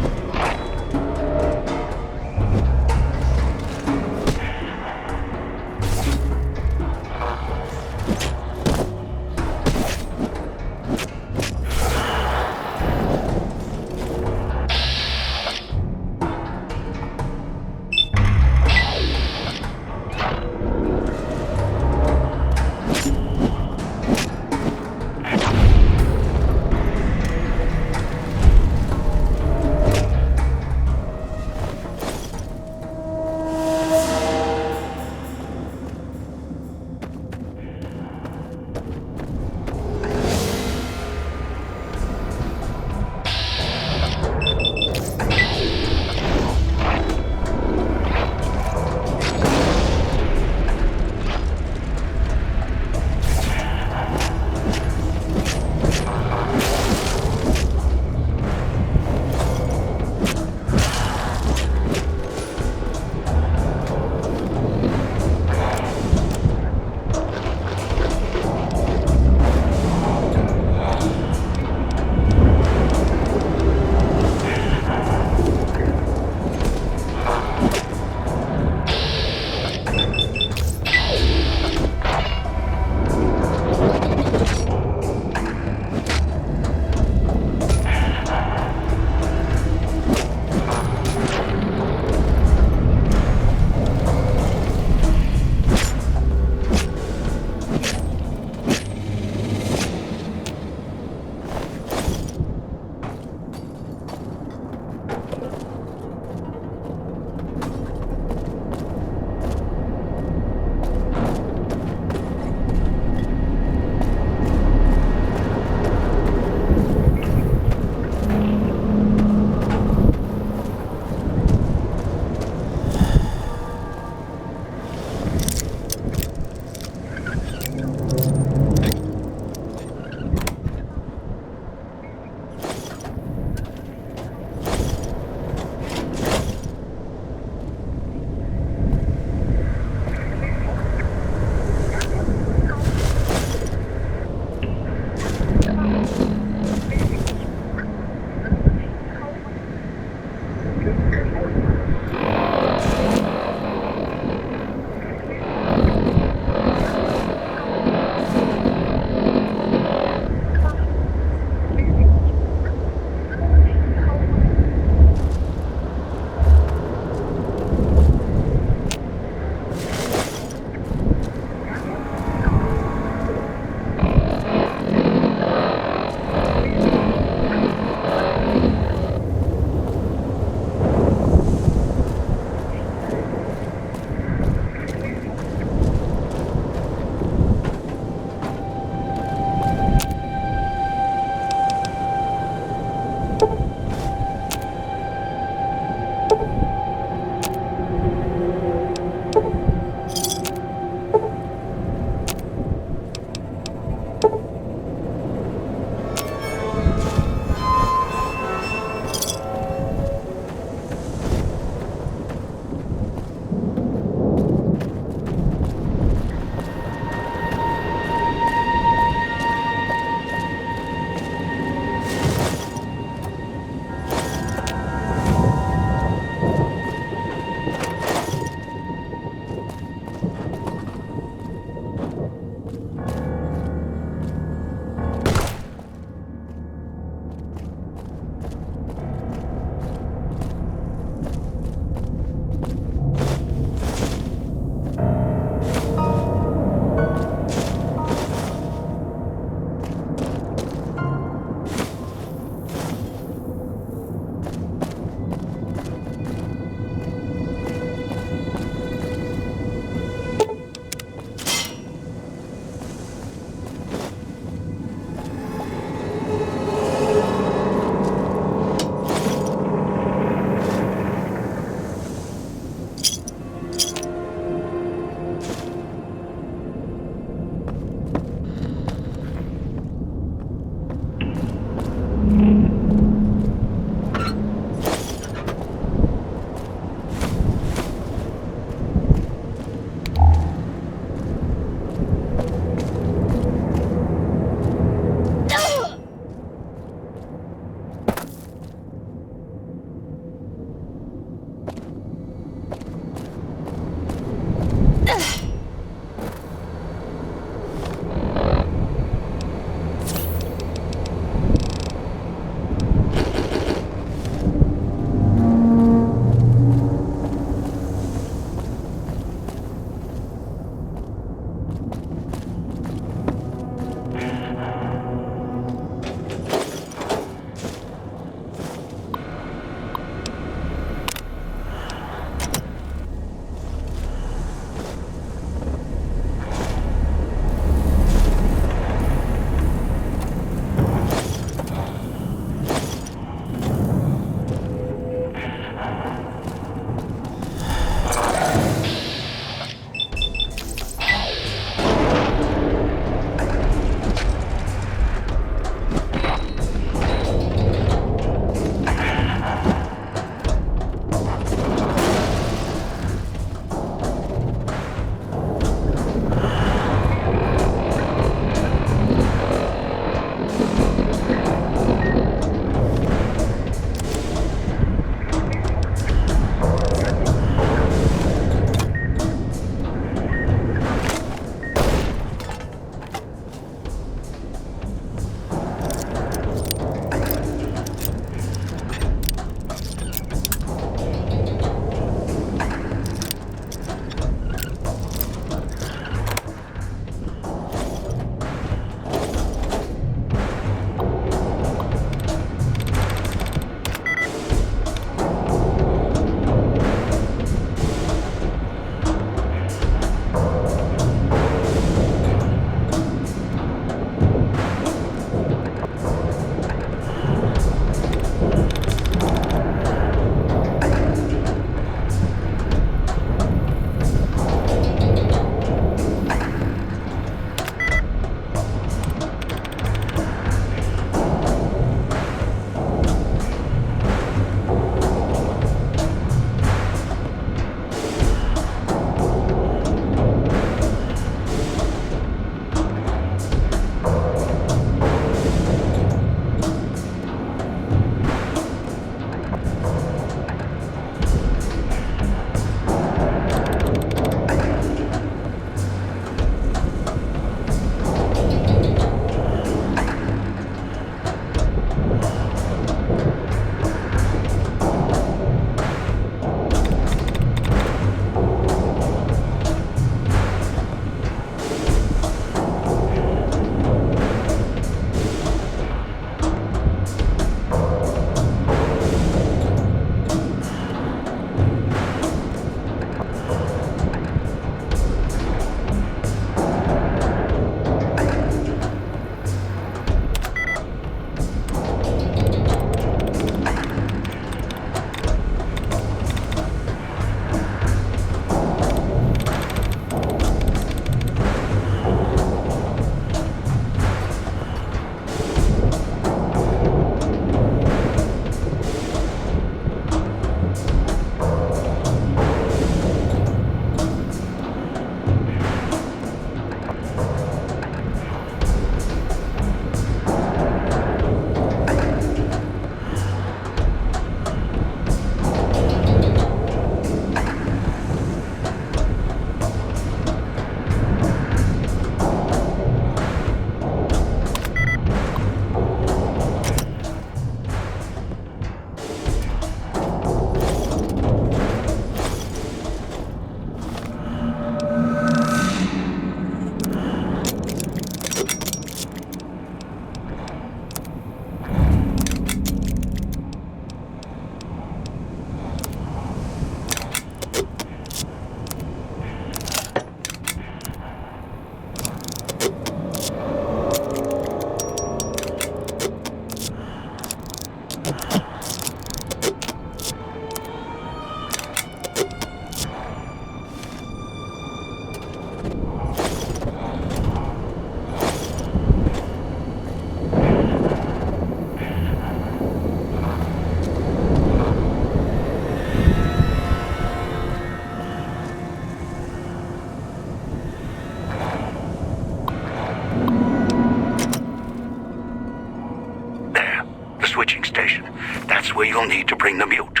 you'll need to bring the mute.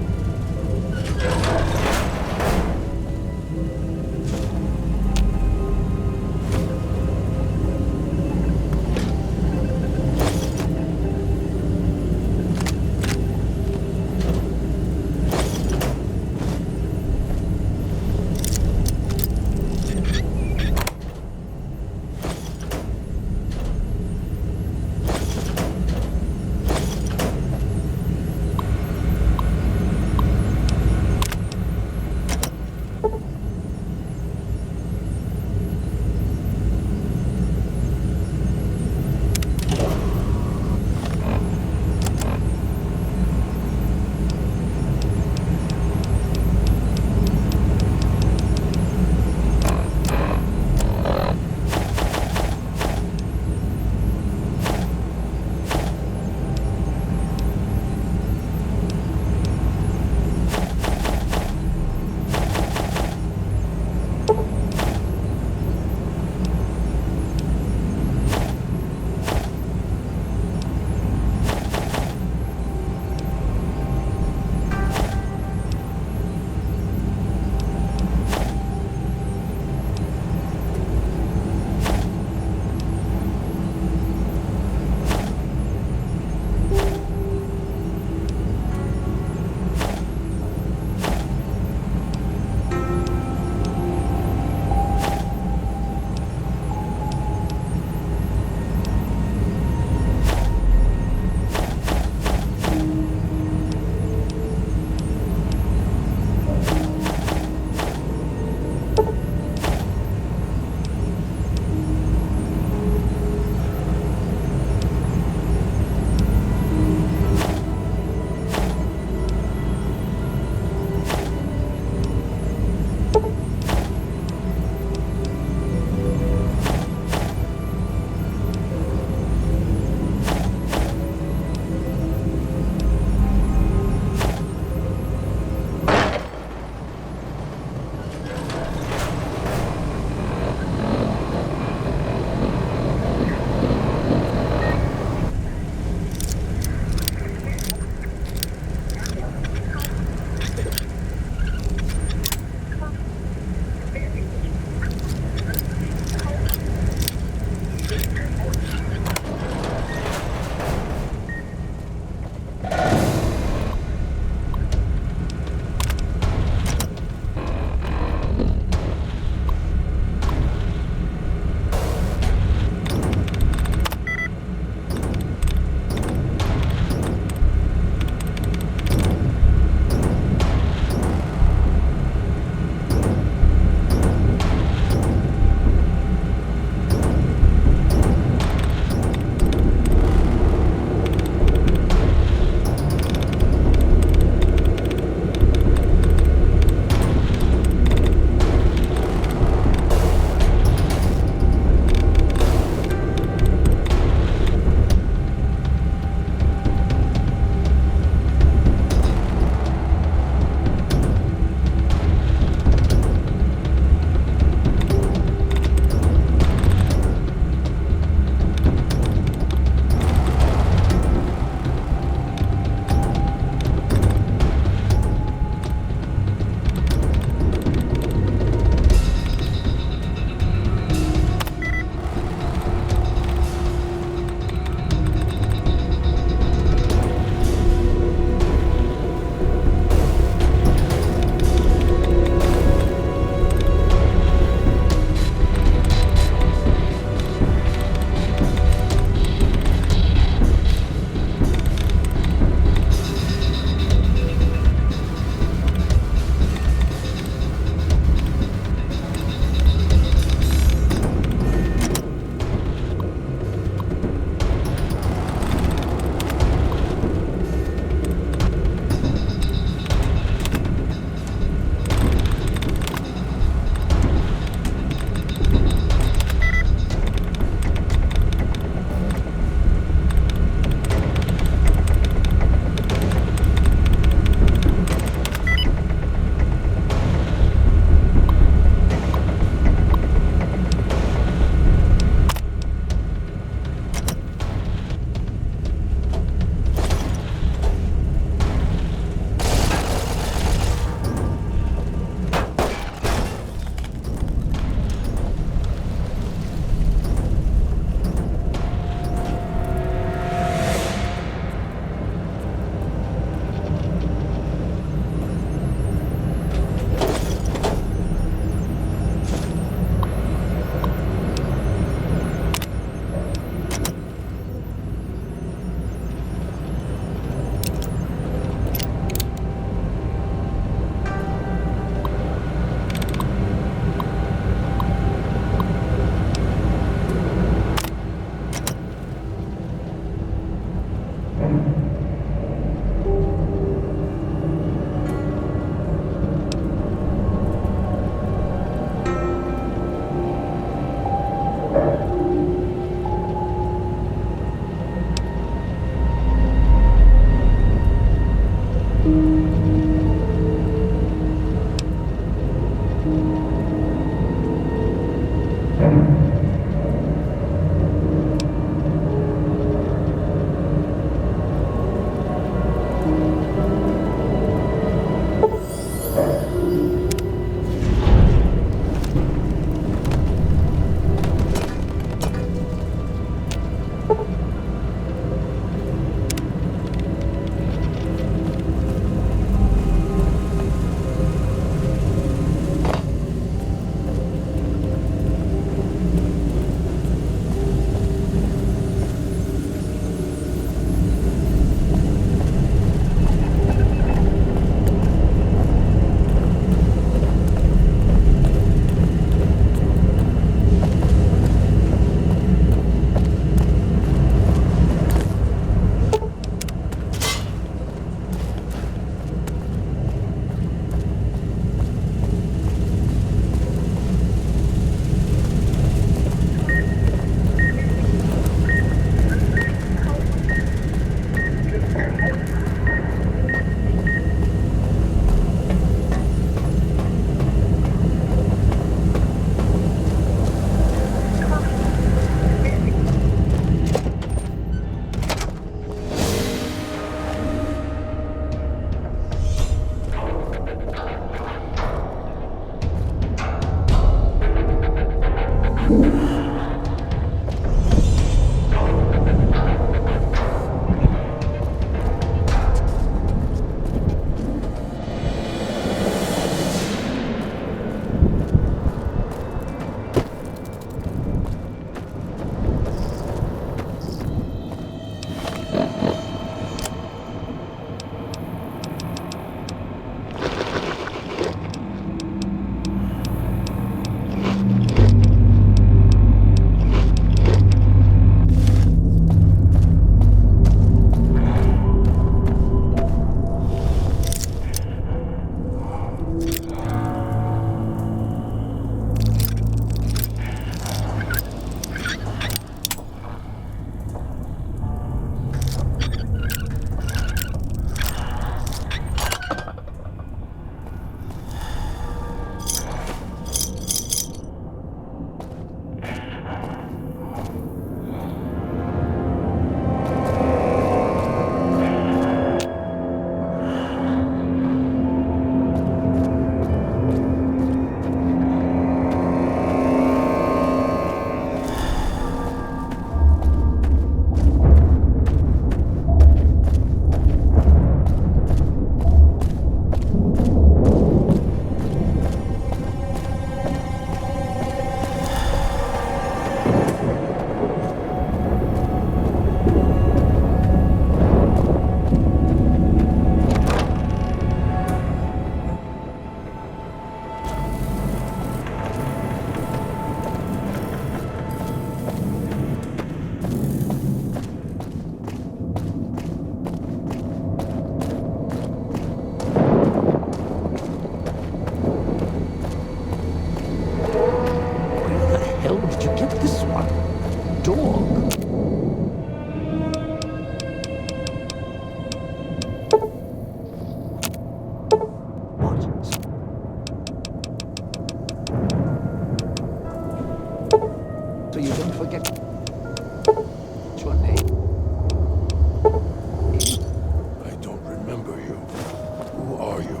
are you?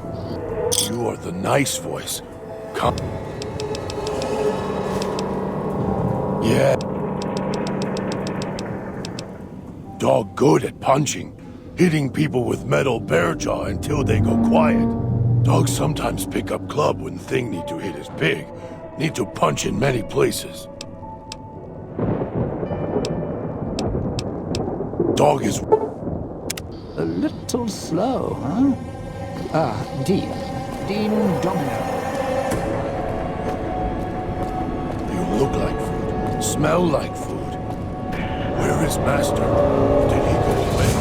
You are the nice voice. Come. Yeah. Dog good at punching, hitting people with metal bear jaw until they go quiet. Dogs sometimes pick up club when thing need to hit is big. Need to punch in many places. Dog is A little slow, huh? Dean. Dean Domino. You look like food, smell like food. Where is Master? Did he go away?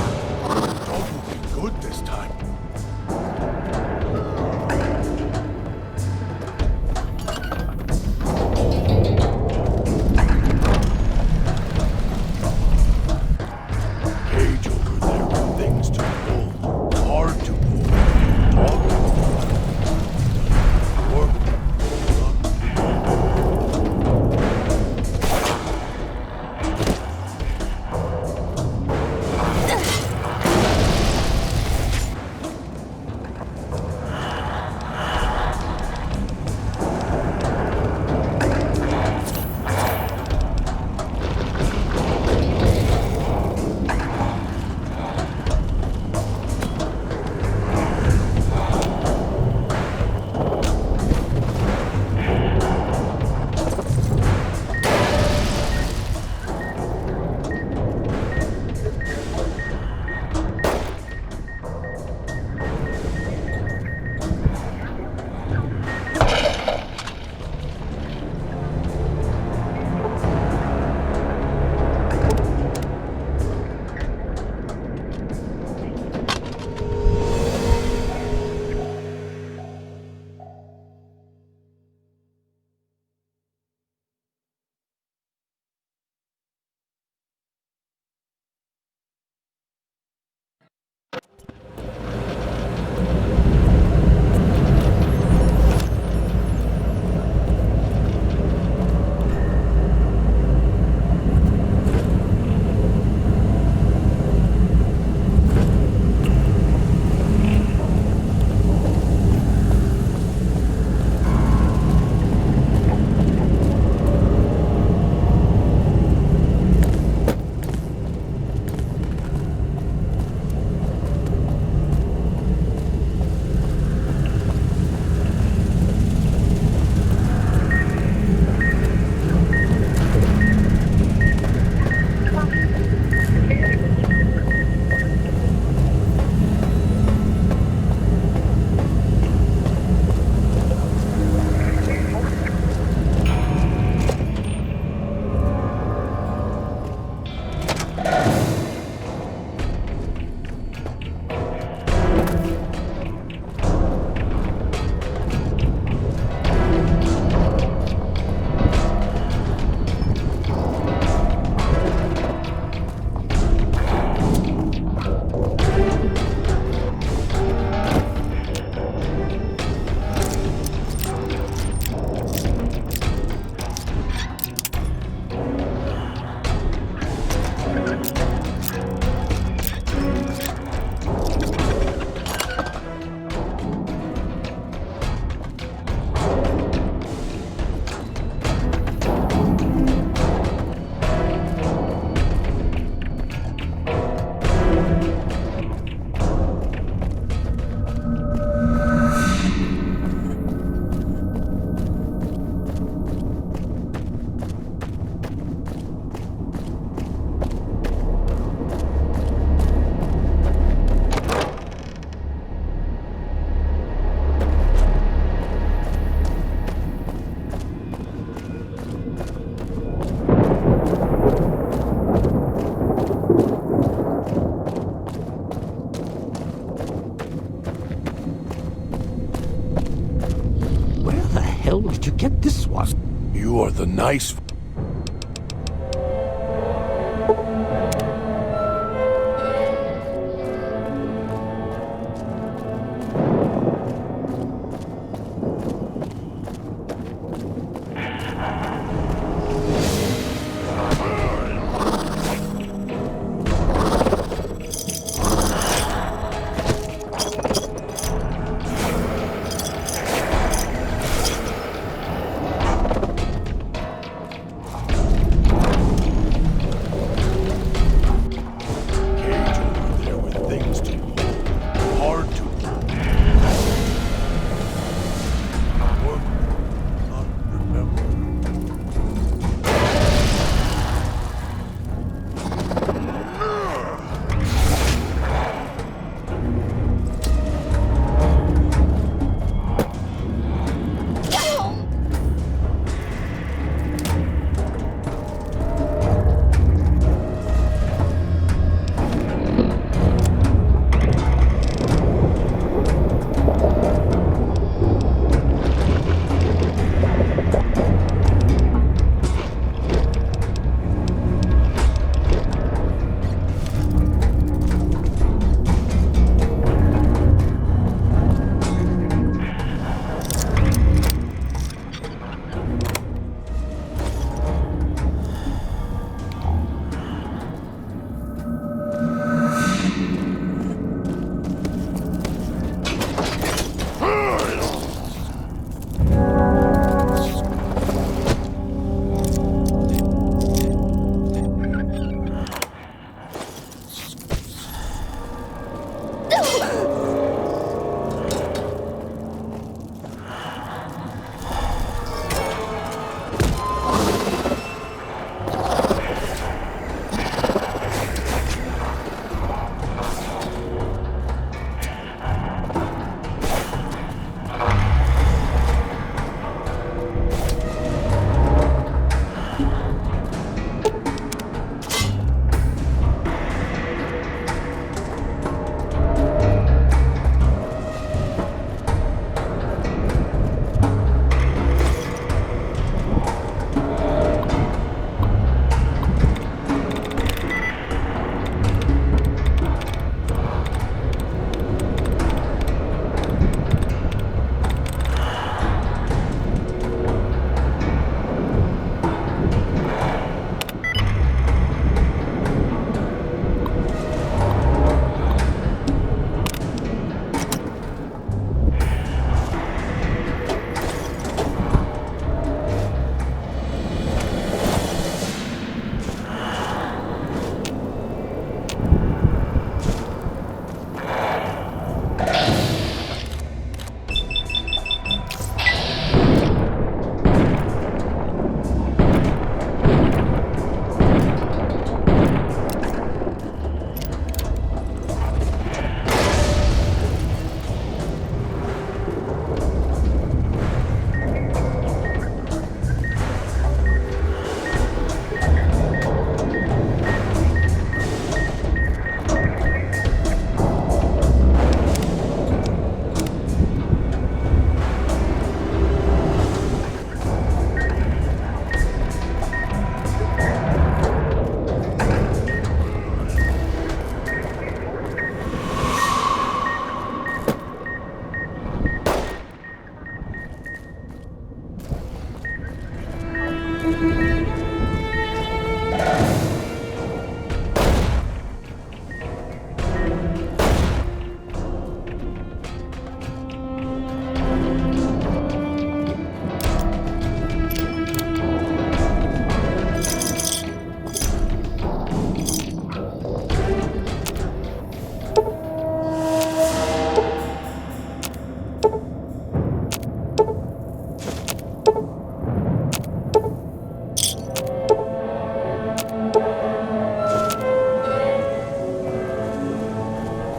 Dog will be good this time. Cage over there with things to pull. Hard to pull. Dog can pull it. Or pull up. hell did you get this one? You are the nice...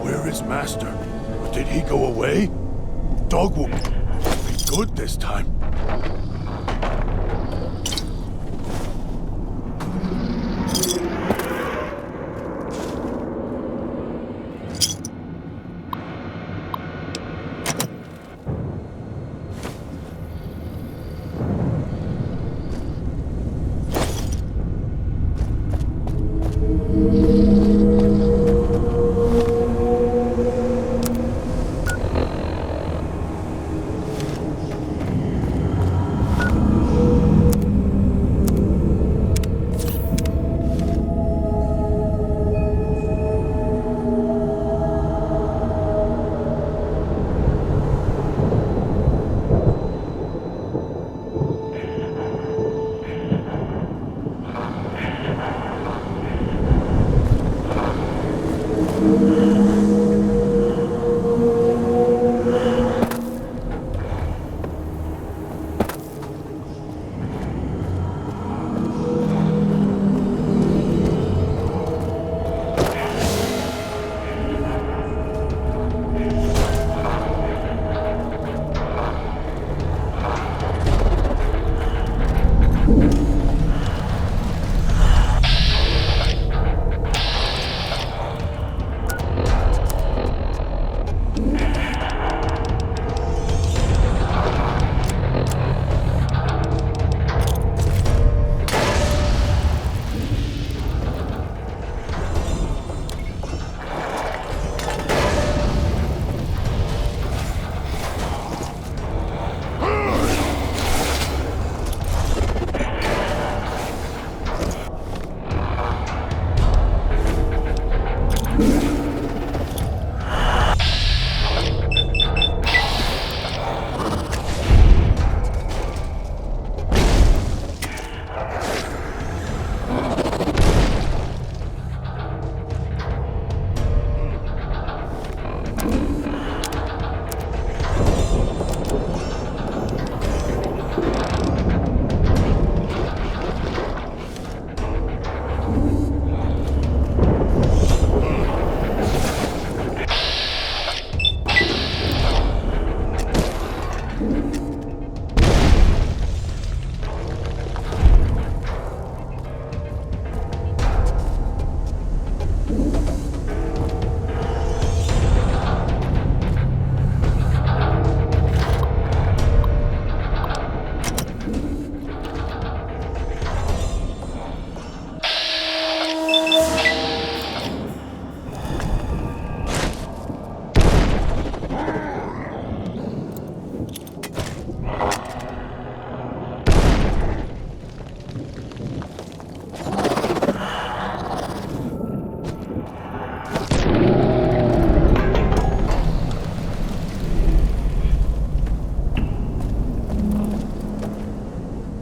Where is Master? Did he go away? Dog will be good this time.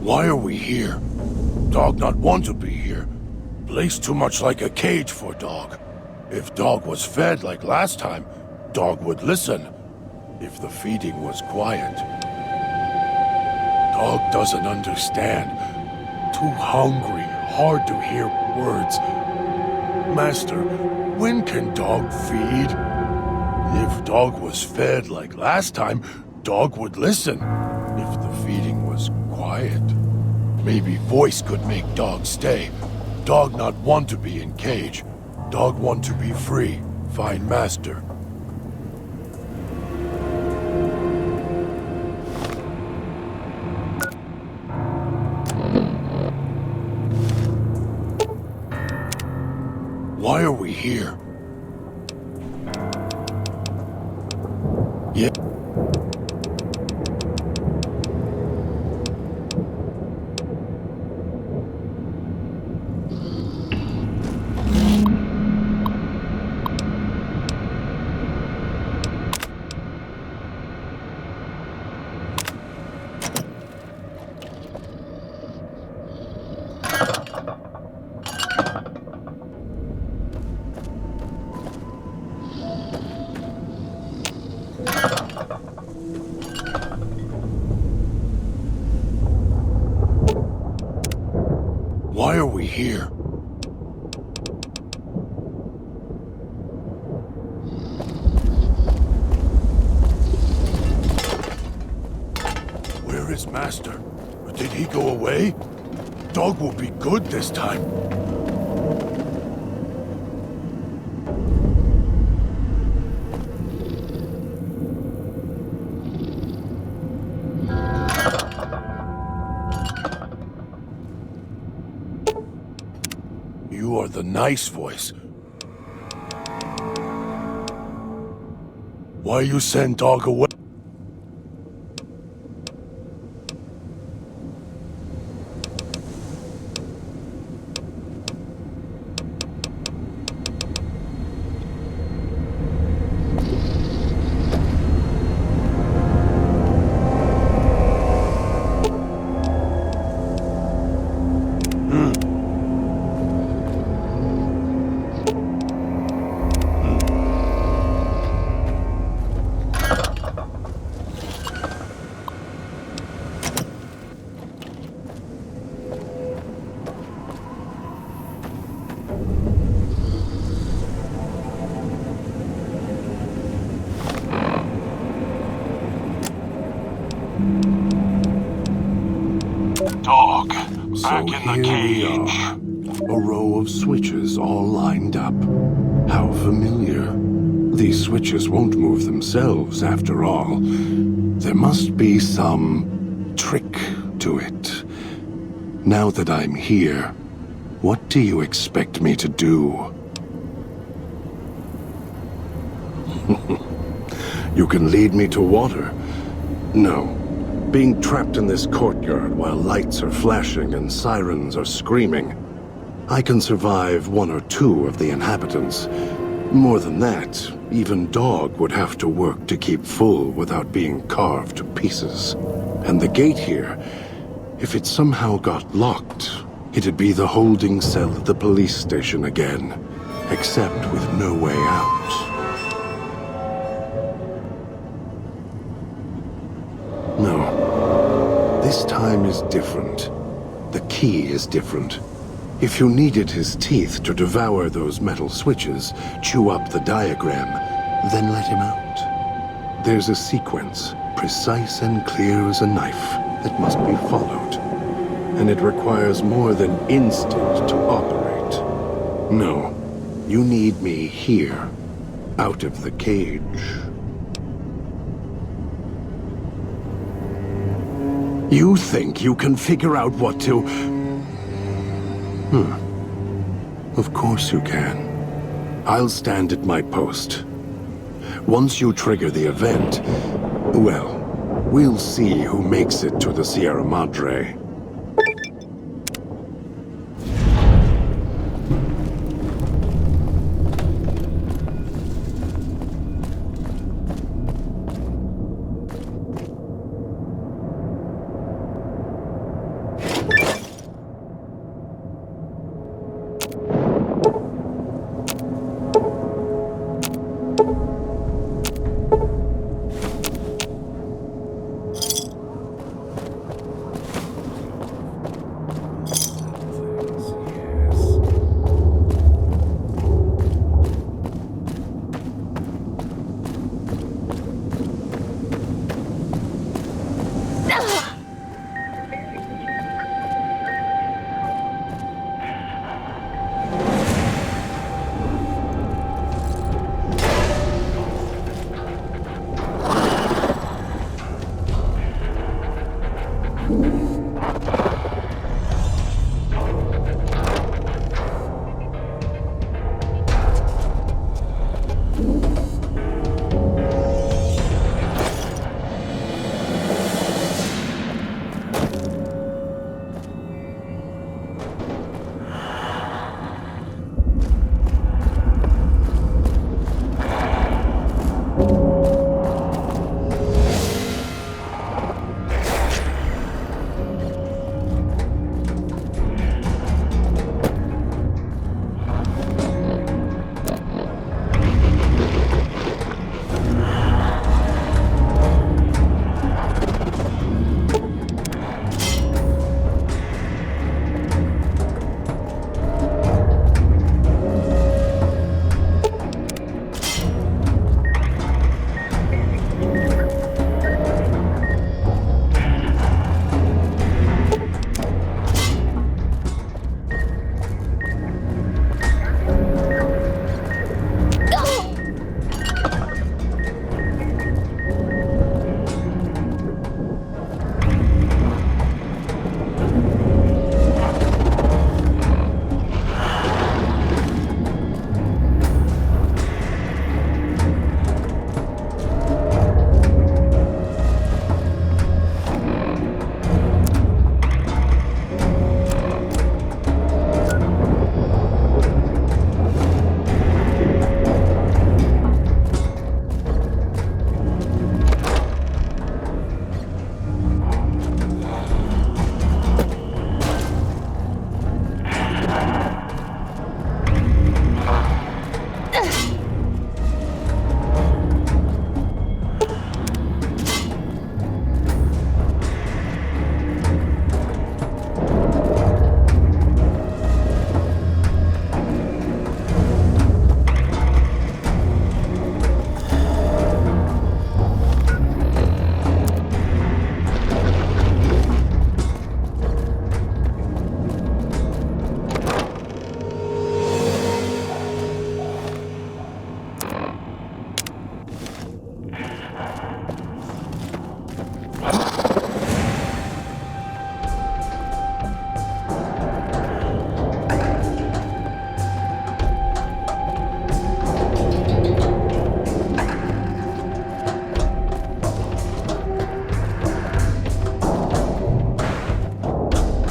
Why are we here? Dog not want to be here. Place too much like a cage for dog. If dog was fed like last time, dog would listen. If the feeding was quiet. Dog doesn't understand. Too hungry, hard to hear words. Master, when can dog feed? If dog was fed like last time, dog would listen. If the feeding was quiet. Maybe voice could make dog stay. Dog not want to be in cage. Dog want to be free. Find master. Why are we here? Yeah. here. Where is Master? Did he go away? Dog will be good this time. You are the nice voice. Why you send Dog away? Dog, back in the Here we cage. are. A row of switches all lined up. How familiar. These switches won't move themselves after all. There must be some trick to it. Now that I'm here, what do you expect me to do? You can lead me to water. No. Being trapped in this courtyard while lights are flashing and sirens are screaming. I can survive one or two of the inhabitants. More than that, even Dog would have to work to keep full without being carved to pieces. And the gate here, if it somehow got locked, it'd be the holding cell at the police station again, except with no way out. No. This time is different. The key is different. If you needed his teeth to devour those metal switches, chew up the diagram, then let him out. There's a sequence, precise and clear as a knife, that must be followed. And it requires more than instinct to operate. No, you need me here, out of the cage. You think you can figure out what to... Of course you can. I'll stand at my post. Once you trigger the event, well, we'll see who makes it to the Sierra Madre.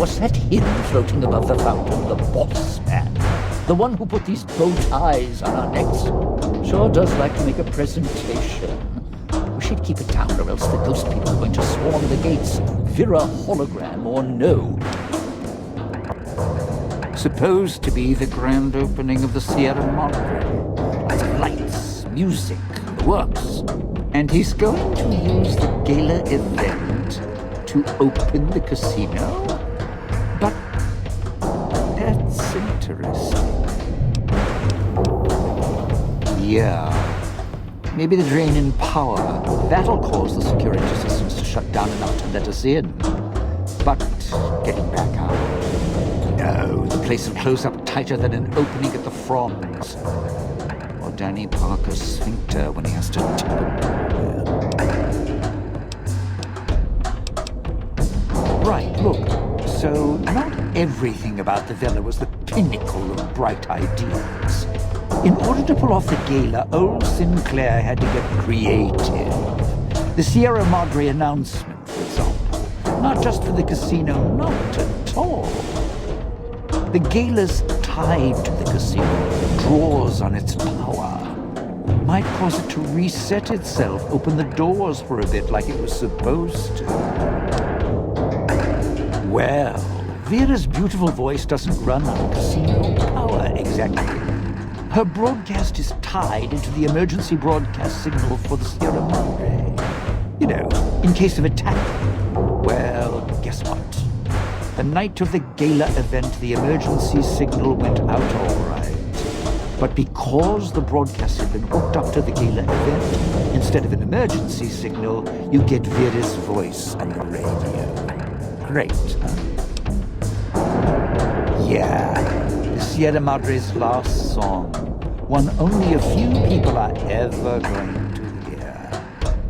Was that him floating above the fountain, the boss man? The one who put these bow ties on our necks? Sure does like to make a presentation. We should keep it down, or else the ghost people are going to swarm the gates, Vira hologram or no. Supposed to be the grand opening of the Sierra Madre. Lots of lights, music, the works. And he's going to use the gala event to open the casino? But that's interesting. Yeah. Maybe the drain in power. That'll cause the security systems to shut down enough to let us in. But getting back out. No, the place will close up tighter than an opening at the Fronds. Or Danny Parker's sphincter when he has to tip it. Right, look. So, not everything about the villa was the pinnacle of bright ideas. In order to pull off the gala, old Sinclair had to get creative. The Sierra Madre announcement, for example. Not just for the casino, not at all. The gala's tied to the casino, draws on its power. Might cause it to reset itself, open the doors for a bit like it was supposed to. Well, Vera's beautiful voice doesn't run on casino power exactly. Her broadcast is tied into the emergency broadcast signal for the Sierra Madre. You know, in case of attack. Well, guess what? The night of the gala event, the emergency signal went out all right. But because the broadcast had been hooked up to the gala event, instead of an emergency signal, you get Vera's voice on the radio. Great, huh? Yeah, the Sierra Madre's last song. One only a few people are ever going to hear.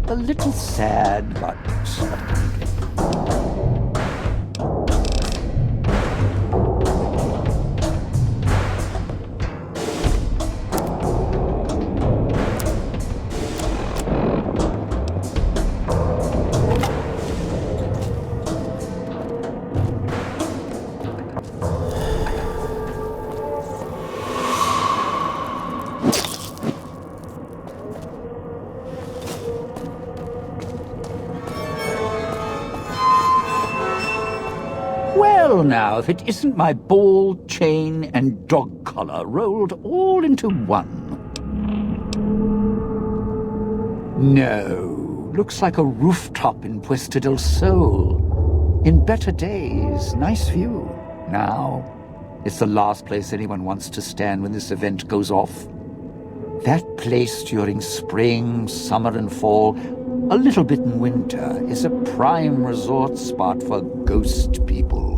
A little sad, but... Well now, if it isn't my ball, chain, and dog collar rolled all into one. No, looks like a rooftop in Puesta del Sol. In better days, nice view. Now, it's the last place anyone wants to stand when this event goes off. That place during spring, summer, and fall, a little bit in winter, is a prime resort spot for ghost people.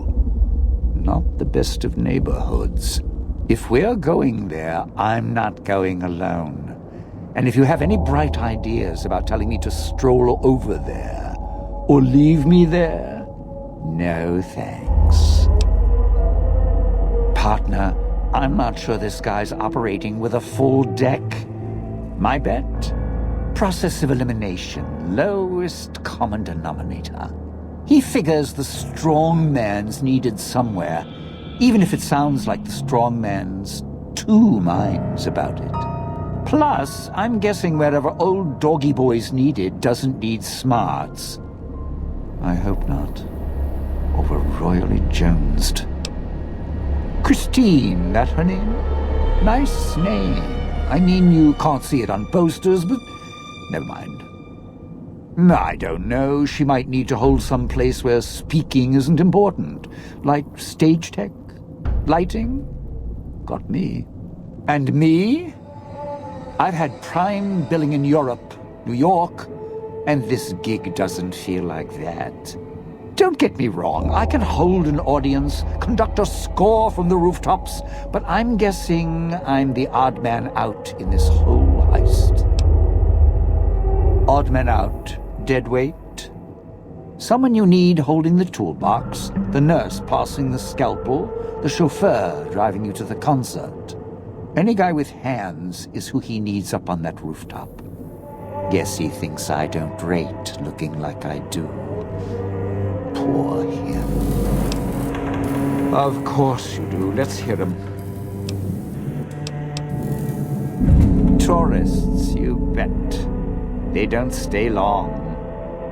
Not the best of neighborhoods. If we're going there, I'm not going alone. And if you have any bright ideas about telling me to stroll over there, or leave me there, no thanks. Partner, I'm not sure this guy's operating with a full deck. My bet? Process of elimination, lowest common denominator. He figures the strong man's needed somewhere, even if it sounds like the strong man's two minds about it. Plus, I'm guessing wherever old doggy boy's needed doesn't need smarts. I hope not. Or we're royally jonesed. Christine, that her name? Nice name. I mean, you can't see it on posters, but never mind. I don't know. She might need to hold some place where speaking isn't important. Like stage tech? Lighting? Got me. And me? I've had prime billing in Europe, New York, and this gig doesn't feel like that. Don't get me wrong, I can hold an audience, conduct a score from the rooftops, but I'm guessing I'm the odd man out in this whole heist. Odd man out, dead weight. Someone you need holding the toolbox, the nurse passing the scalpel, the chauffeur driving you to the concert. Any guy with hands is who he needs up on that rooftop. Guess he thinks I don't rate looking like I do. Poor him. Of course you do. Let's hear them. Tourists, you bet. They don't stay long,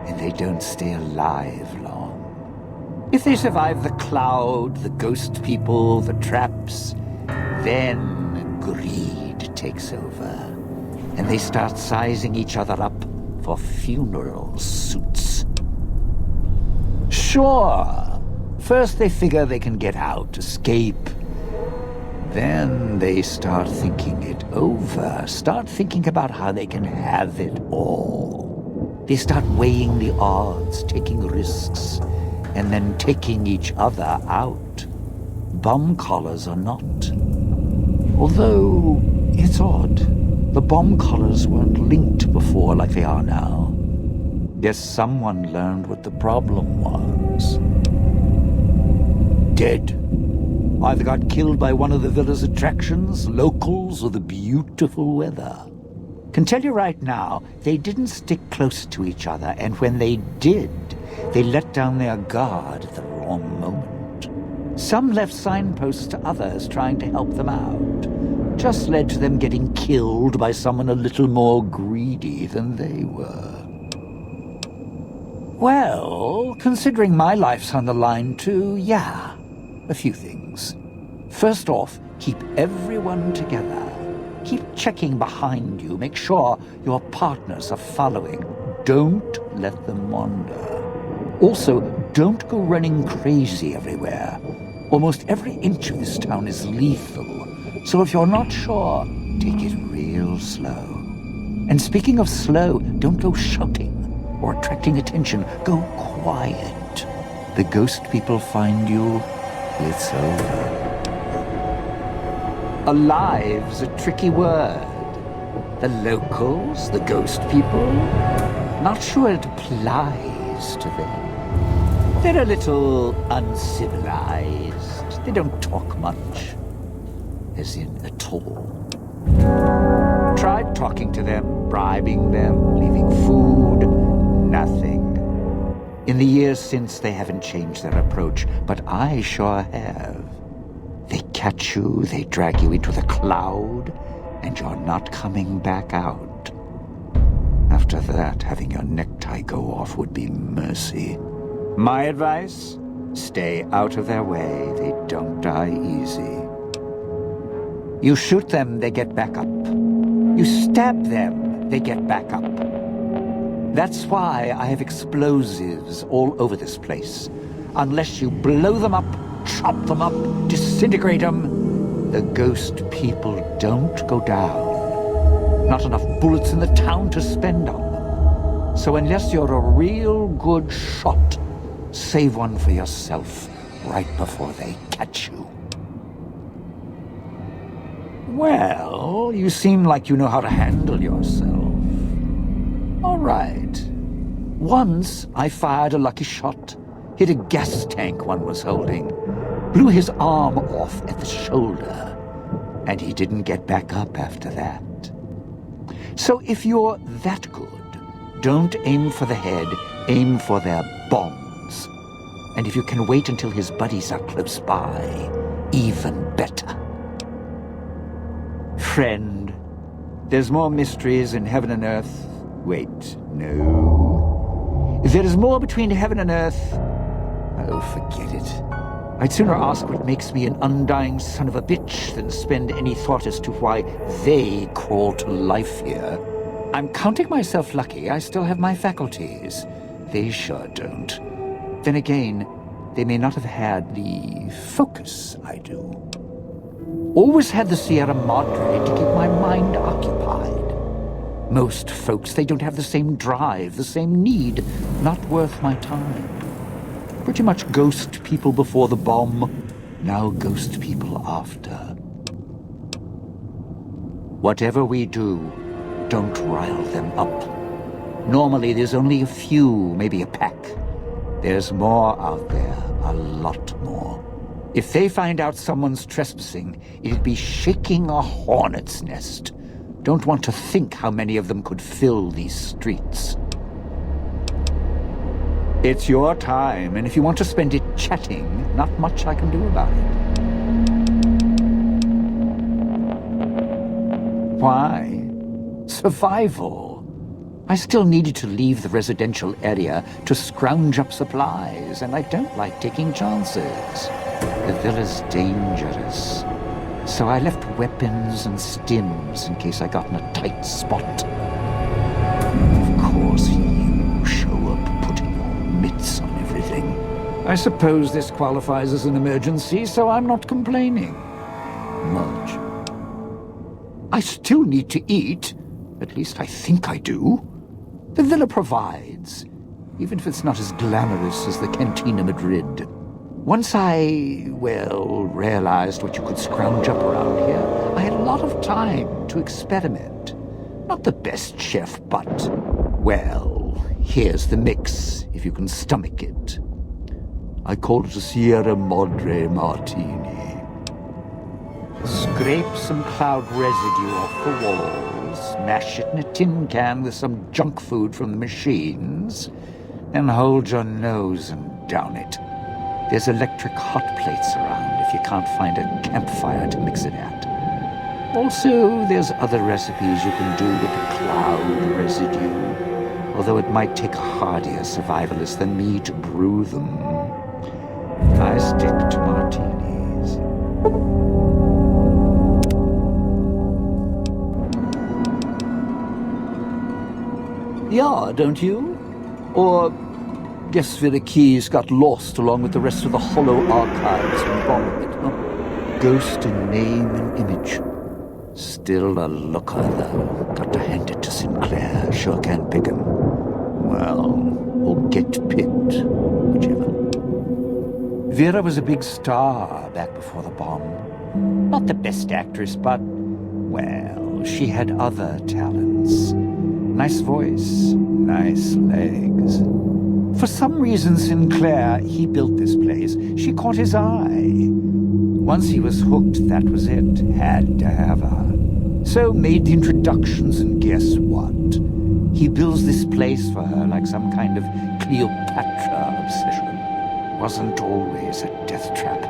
and they don't stay alive long. If they survive the cloud, the ghost people, the traps, then greed takes over, and they start sizing each other up for funeral suits. Sure, first they figure they can get out, escape. Then they start thinking it over, start thinking about how they can have it all. They start weighing the odds, taking risks, and then taking each other out. Bomb collars are not. Although, it's odd. The bomb collars weren't linked before like they are now. Guess someone learned what the problem was. Dead. Either got killed by one of the villa's attractions, locals, or the beautiful weather. Can tell you right now, they didn't stick close to each other, and when they did, they let down their guard at the wrong moment. Some left signposts to others trying to help them out. Just led to them getting killed by someone a little more greedy than they were. Well, considering my life's on the line too, yeah, a few things. First off, keep everyone together. Keep checking behind you. Make sure your partners are following. Don't let them wander. Also, don't go running crazy everywhere. Almost every inch of this town is lethal. So if you're not sure, take it real slow. And speaking of slow, don't go shouting or attracting attention. Go quiet. The ghost people find you, it's over. Alive's a tricky word. The locals, the ghost people, not sure it applies to them. They're a little uncivilized. They don't talk much. As in, at all. Tried talking to them, bribing them, leaving food. Nothing. In the years since, they haven't changed their approach, but I sure have. They catch you, they drag you into the cloud, and you're not coming back out. After that, having your necktie go off would be mercy. My advice? Stay out of their way. They don't die easy. You shoot them, they get back up. You stab them, they get back up. That's why I have explosives all over this place. Unless you blow them up, chop them up, disintegrate them, the ghost people don't go down. Not enough bullets in the town to spend on them. So unless you're a real good shot, save one for yourself right before they catch you. Well, you seem like you know how to handle yourself. All right. Once I fired a lucky shot, hit a gas tank one was holding, blew his arm off at the shoulder, and he didn't get back up after that. So if you're that good, don't aim for the head, aim for their bombs. And if you can wait until his buddies are close by, even better. Friend, there's more mysteries in heaven and earth. Wait, no. There is more between heaven and earth. Oh, forget it. I'd sooner ask what makes me an undying son of a bitch than spend any thought as to why they crawl to life here. I'm counting myself lucky I still have my faculties. They sure don't. Then again, they may not have had the focus I do. Always had the Sierra Madre to keep my mind occupied. Most folks, they don't have the same drive, the same need. Not worth my time. Pretty much ghost people before the bomb, now ghost people after. Whatever we do, don't rile them up. Normally there's only a few, maybe a pack. There's more out there, a lot more. If they find out someone's trespassing, it'd be shaking a hornet's nest. Don't want to think how many of them could fill these streets. It's your time, and if you want to spend it chatting, not much I can do about it. Why? Survival. I still needed to leave the residential area to scrounge up supplies, and I don't like taking chances. The villa's dangerous. So I left weapons and stims in case I got in a tight spot. Of course, you show up putting your mitts on everything. I suppose this qualifies as an emergency, so I'm not complaining. Much. I still need to eat. At least I think I do. The villa provides, even if it's not as glamorous as the Cantina Madrid. Once I, realized what you could scrounge up around here, I had a lot of time to experiment. Not the best chef, but, here's the mix, if you can stomach it. I call it a Sierra Madre Martini. Scrape some cloud residue off the walls, mash it in a tin can with some junk food from the machines, then hold your nose and down it. There's electric hot plates around if you can't find a campfire to mix it at. Also, there's other recipes you can do with the cloud residue, although it might take a hardier survivalist than me to brew them. I stick to martinis. Yeah, don't you? Or guess Vera Keys got lost along with the rest of the hollow archives from the bottom of it, huh? Ghost in name and image. Still a looker, though. Got to hand it to Sinclair. Sure can pick him. Or get picked. Whichever. Vera was a big star back before the bomb. Not the best actress, but, she had other talents. Nice voice, nice legs. For some reason, Sinclair, he built this place. She caught his eye. Once he was hooked, that was it. Had to have her. So made the introductions, and guess what? He builds this place for her like some kind of Cleopatra obsession. Wasn't always a death trap.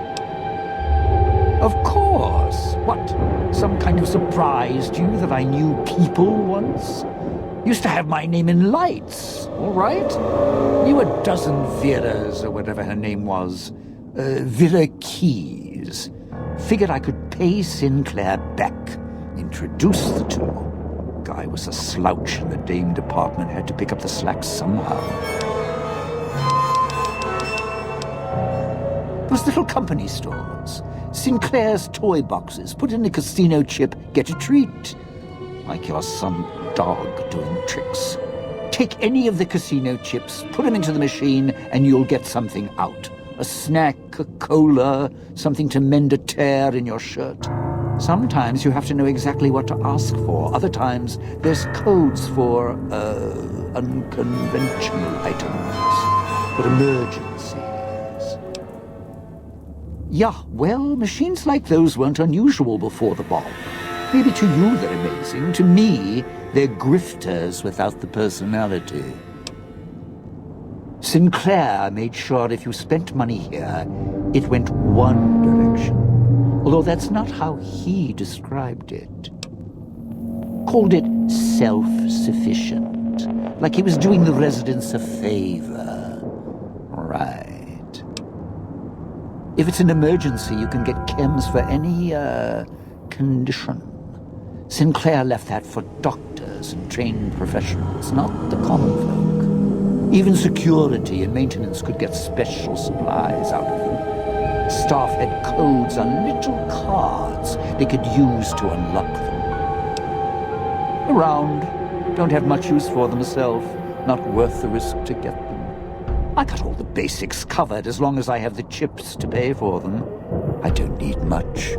Of course. What? Some kind of surprised you that I knew people once? Used to have my name in lights, all right? Knew a dozen Veras, or whatever her name was. Vera Keys. Figured I could pay Sinclair back. Introduce the two. Guy was a slouch in the dame department. Had to pick up the slack somehow. Those little company stores. Sinclair's toy boxes. Put in a casino chip, get a treat. Like you're some dog doing tricks. Take any of the casino chips, put them into the machine, and you'll get something out. A snack, a cola, something to mend a tear in your shirt. Sometimes you have to know exactly what to ask for. Other times, there's codes for, unconventional items. For emergencies. Yeah, machines like those weren't unusual before the bomb. Maybe to you they're amazing. To me, they're grifters without the personality. Sinclair made sure if you spent money here, it went one direction. Although that's not how he described it. Called it self-sufficient. Like he was doing the residents a favor. Right. If it's an emergency, you can get chems for any, condition. Sinclair left that for doctors and trained professionals, not the common folk. Even security and maintenance could get special supplies out of them. Staff had codes on little cards they could use to unlock them. Around. Don't have much use for them myself. Not worth the risk to get them. I got all the basics covered as long as I have the chips to pay for them. I don't need much.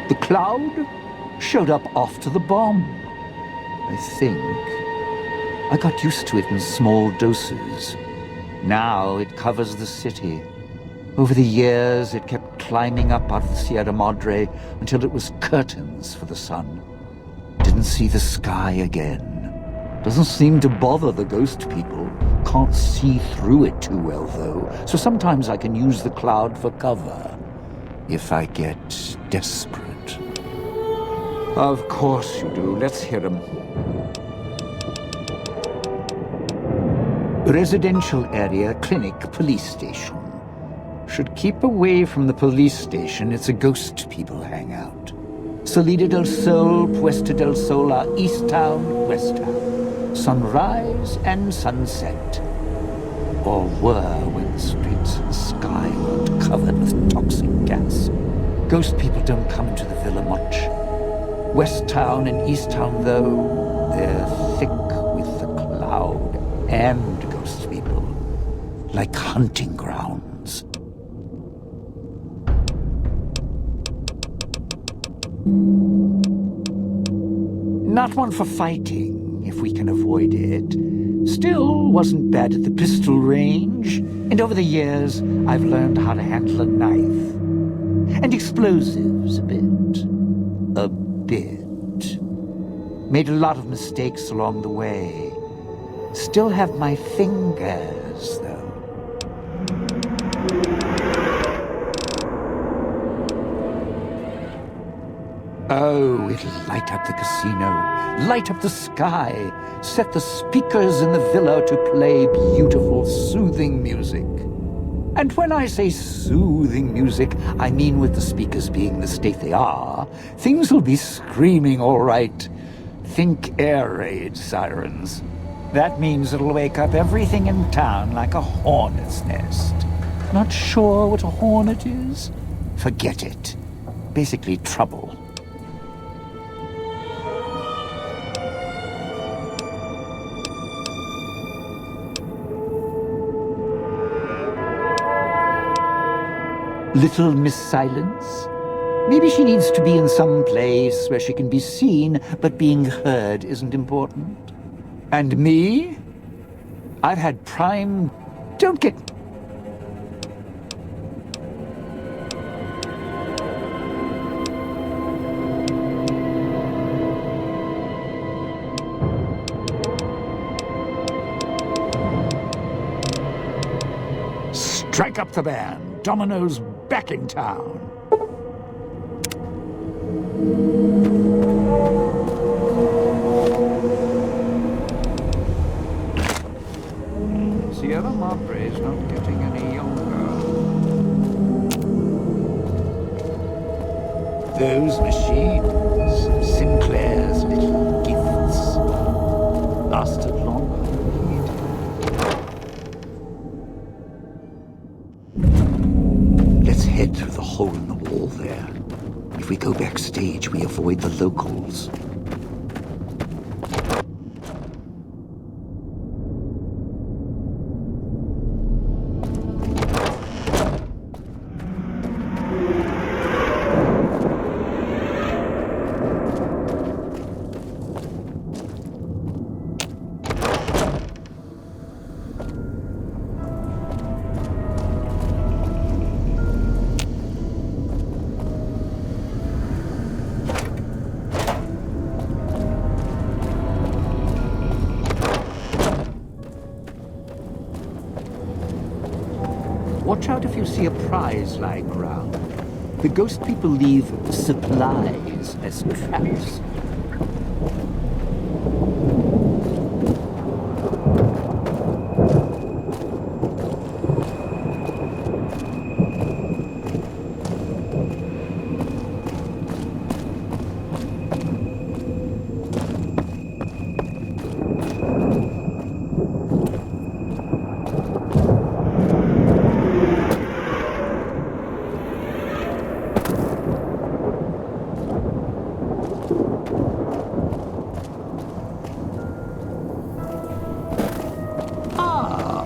The cloud showed up after the bomb, I think. I got used to it in small doses. Now it covers the city. Over the years, it kept climbing up out of the Sierra Madre until it was curtains for the sun. Didn't can see the sky again. Doesn't seem to bother the ghost people. Can't see through it too well, though, so sometimes I can use the cloud for cover. If I get desperate. Of course you do. Let's hear 'em. Residential area, clinic, police station. Should keep away from the police station. It's a ghost people hangout. Salida del Sol, Puesta del Sola, East Town, West Town. Sunrise and sunset. Or were when the streets and sky weren't covered with toxic gas. Ghost people don't come into the villa much. West Town and East Town, though, they're thick with the cloud and ghost people. Like hunting grounds. Not one for fighting, if we can avoid it. Still, wasn't bad at the pistol range. And over the years, I've learned how to handle a knife. And explosives a bit. A bit. Made a lot of mistakes along the way. Still have my fingers, though. Oh, it'll light up the casino, light up the sky, set the speakers in the villa to play beautiful, soothing music. And when I say soothing music, I mean with the speakers being the state they are, things will be screaming all right. Think air raid sirens. That means it'll wake up everything in town like a hornet's nest. Not sure what a hornet is? Forget it. Basically trouble. Little Miss Silence? Maybe she needs to be in some place where she can be seen, but being heard isn't important. And me? I've had prime... Don't get... Strike up the band. Domino's back in town. Sierra Madre's not getting any younger. Those machines, Sinclair's little gifts, lasted longer than he did. Let's head through the hole in the wall there. If we go backstage, we avoid the locals. Watch out if you see a prize lying around. The ghost people leave supplies as traps.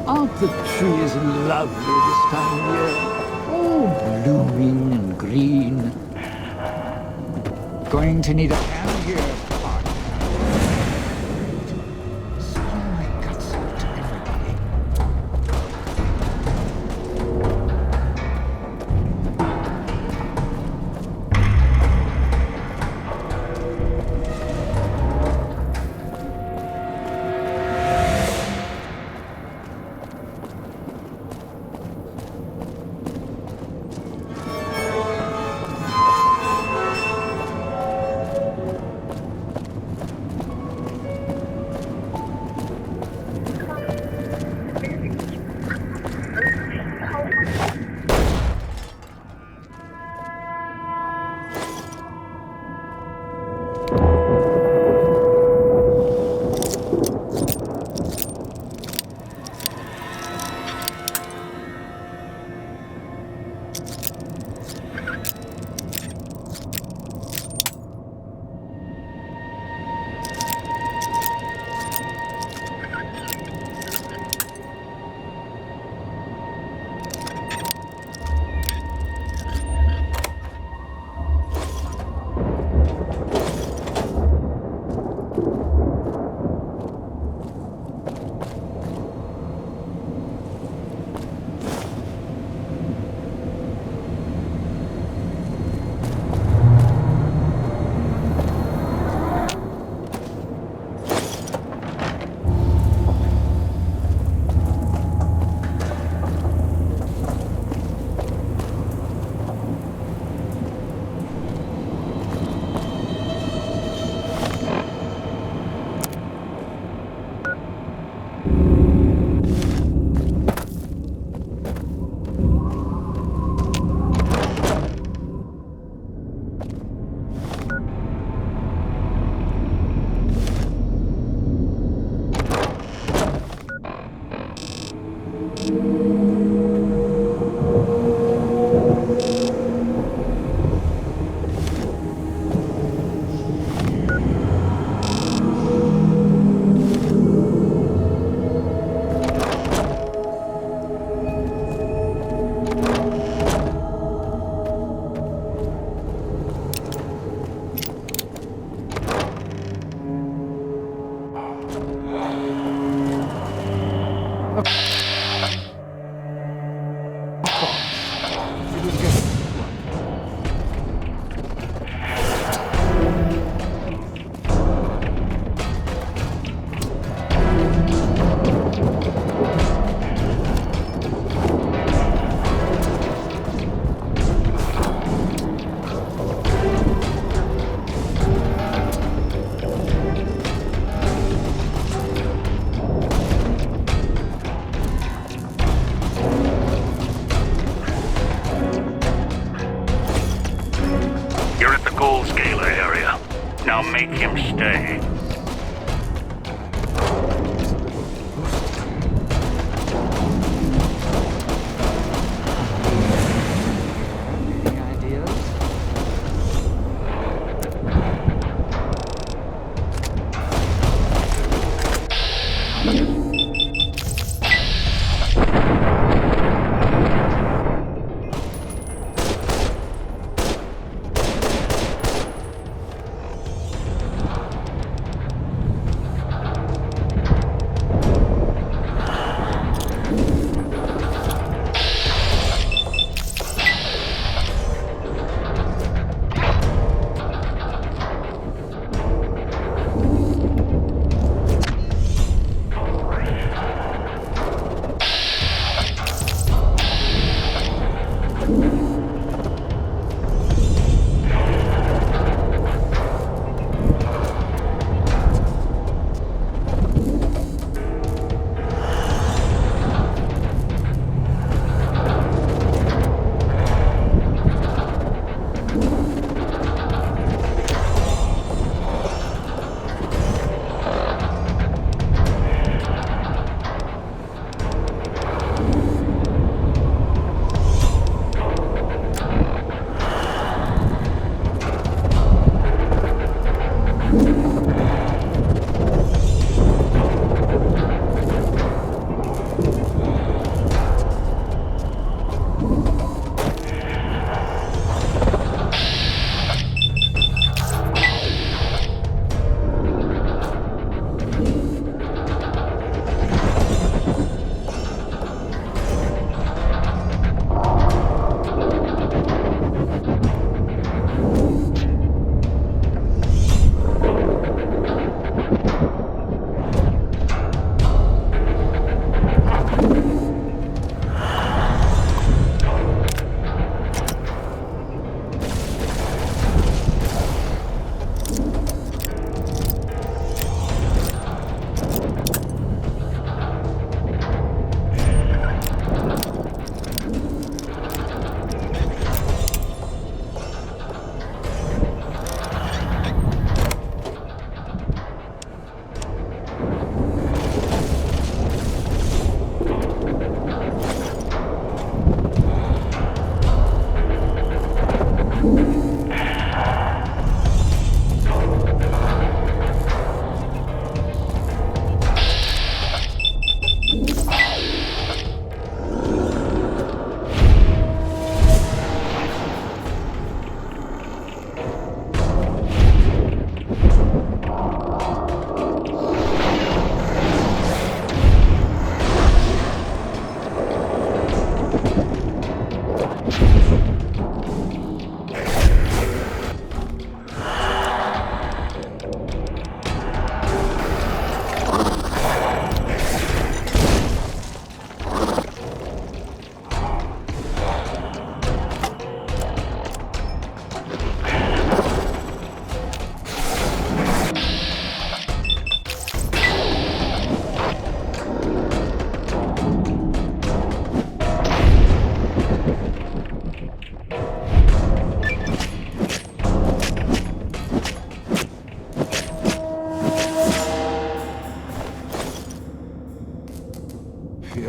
Aren't the trees lovely this time of year? All blooming and green. Going to need a hand here, partner. Swallow my guts out to everybody.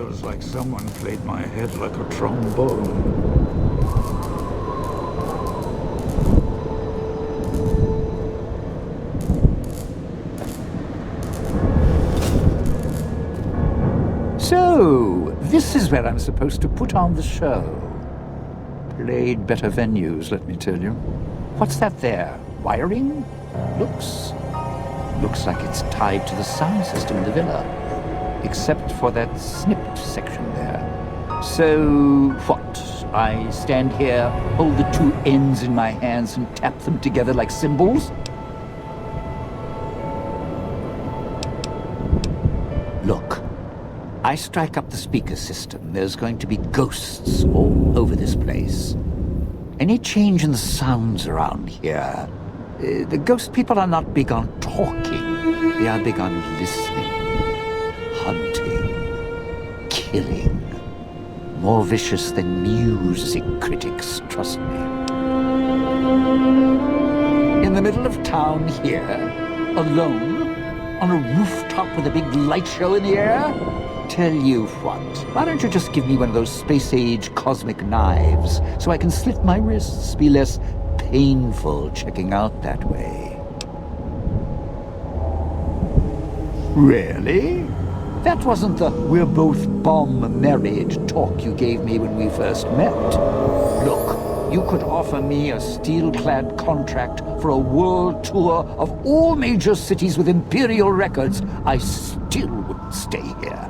feels like someone played my head like a trombone. So, this is where I'm supposed to put on the show. Played better venues, let me tell you. What's that there? Wiring? Looks like it's tied to the sound system in the villa. Except for that snipped section there. So, what? I stand here, hold the two ends in my hands and tap them together like cymbals? Look. I strike up the speaker system, there's going to be ghosts all over this place. Any change in the sounds around here, the ghost people are not big on talking. They are big on listening, hunting, killing. More vicious than music critics, trust me. In the middle of town here, alone, on a rooftop with a big light show in the air? Tell you what, why don't you just give me one of those space-age cosmic knives so I can slit my wrists, be less painful checking out that way. Really? That wasn't the "we're both bomb-married" talk you gave me when we first met. Look, you could offer me a steel-clad contract for a world tour of all major cities with Imperial records. I still wouldn't stay here.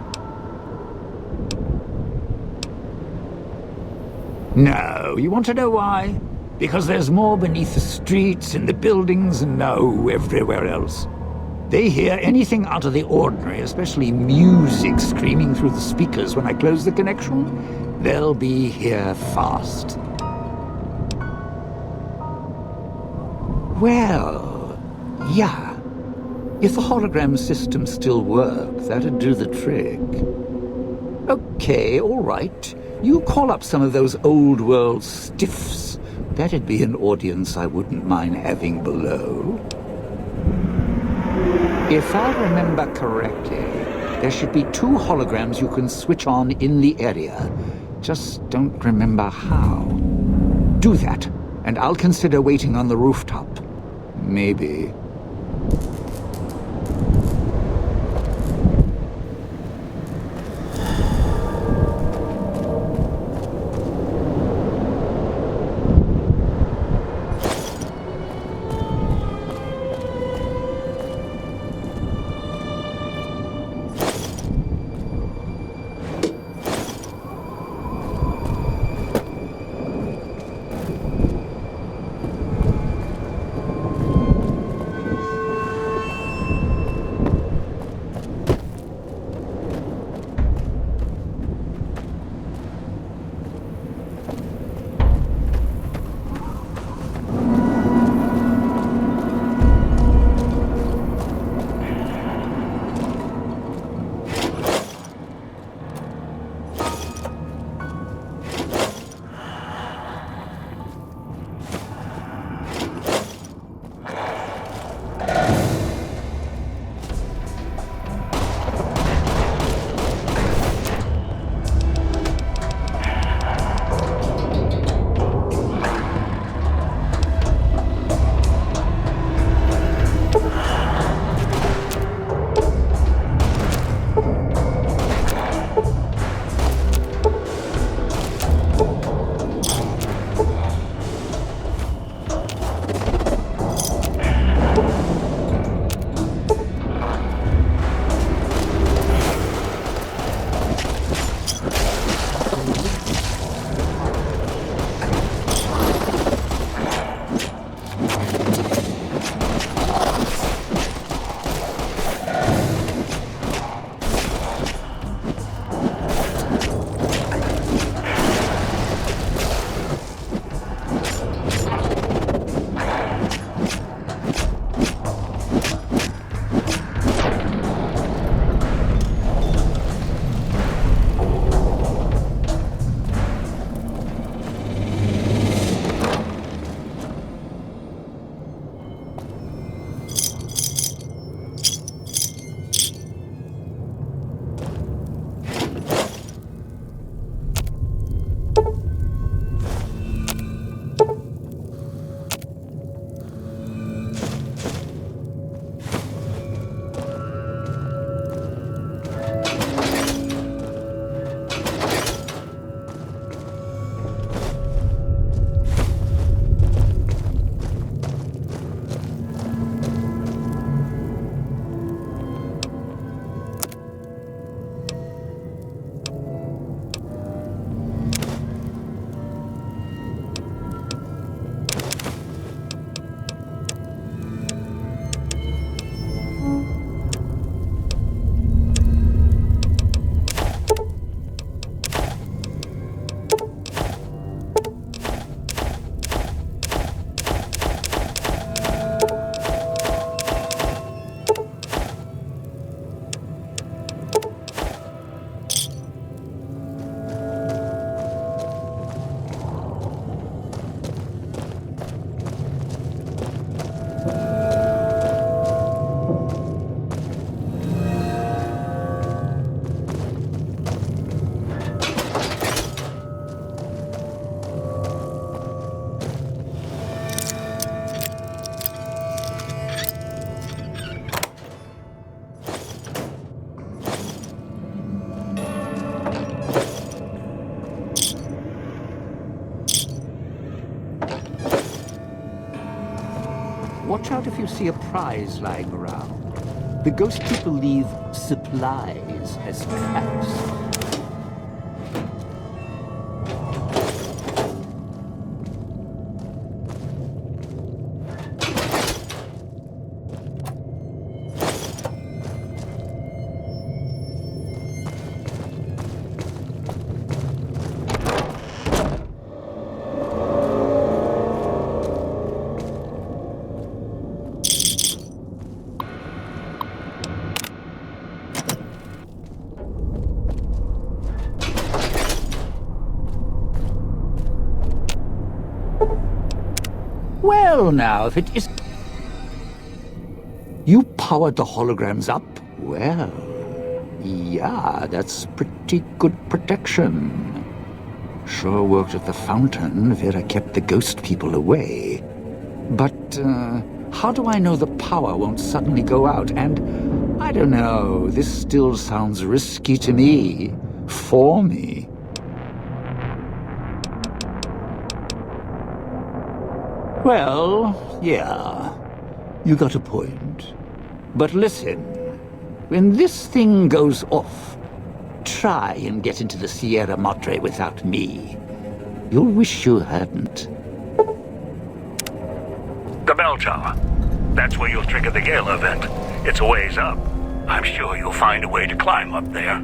No, you want to know why? Because there's more beneath the streets, in the buildings, and no, everywhere else. They hear anything out of the ordinary, especially music screaming through the speakers when I close the connection. They'll be here fast. Well, yeah. If the hologram system still worked, that'd do the trick. Okay, all right. You call up some of those old world stiffs. That'd be an audience I wouldn't mind having below. If I remember correctly, there should be 2 holograms you can switch on in the area. Just don't remember how. Do that, and I'll consider waiting on the rooftop. Maybe. watch out if you see a prize lying around. The ghost people leave supplies as traps. Well, now, if it is... You powered the holograms up? Well, yeah, that's pretty good protection. Sure worked at the fountain. Vera kept the ghost people away. But, how do I know the power won't suddenly go out? And, I don't know, this still sounds risky to me. For me. Well, yeah, you got a point. But listen, when this thing goes off, try and get into the Sierra Madre without me. You'll wish you hadn't. The bell tower. That's where you'll trigger the Gale event. It's a ways up. I'm sure you'll find a way to climb up there.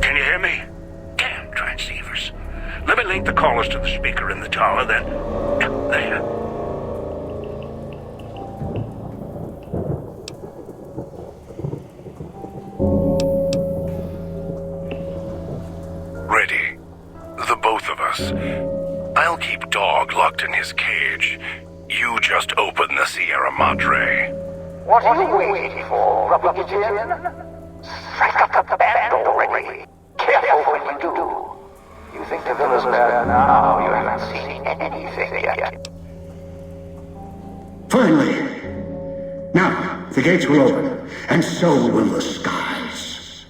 Can you hear me? Damn transceivers. Let me link the callers to the speaker in the tower, then... Yeah, there. Ready. The both of us. I'll keep Dog locked in his cage. You just open the Sierra Madre. What are you waiting for, Rubbergian? Strike up the band already. Careful when you do. You think the villa's bad now? You haven't seen anything yet. Finally! Now, the gates will open, and so will the skies.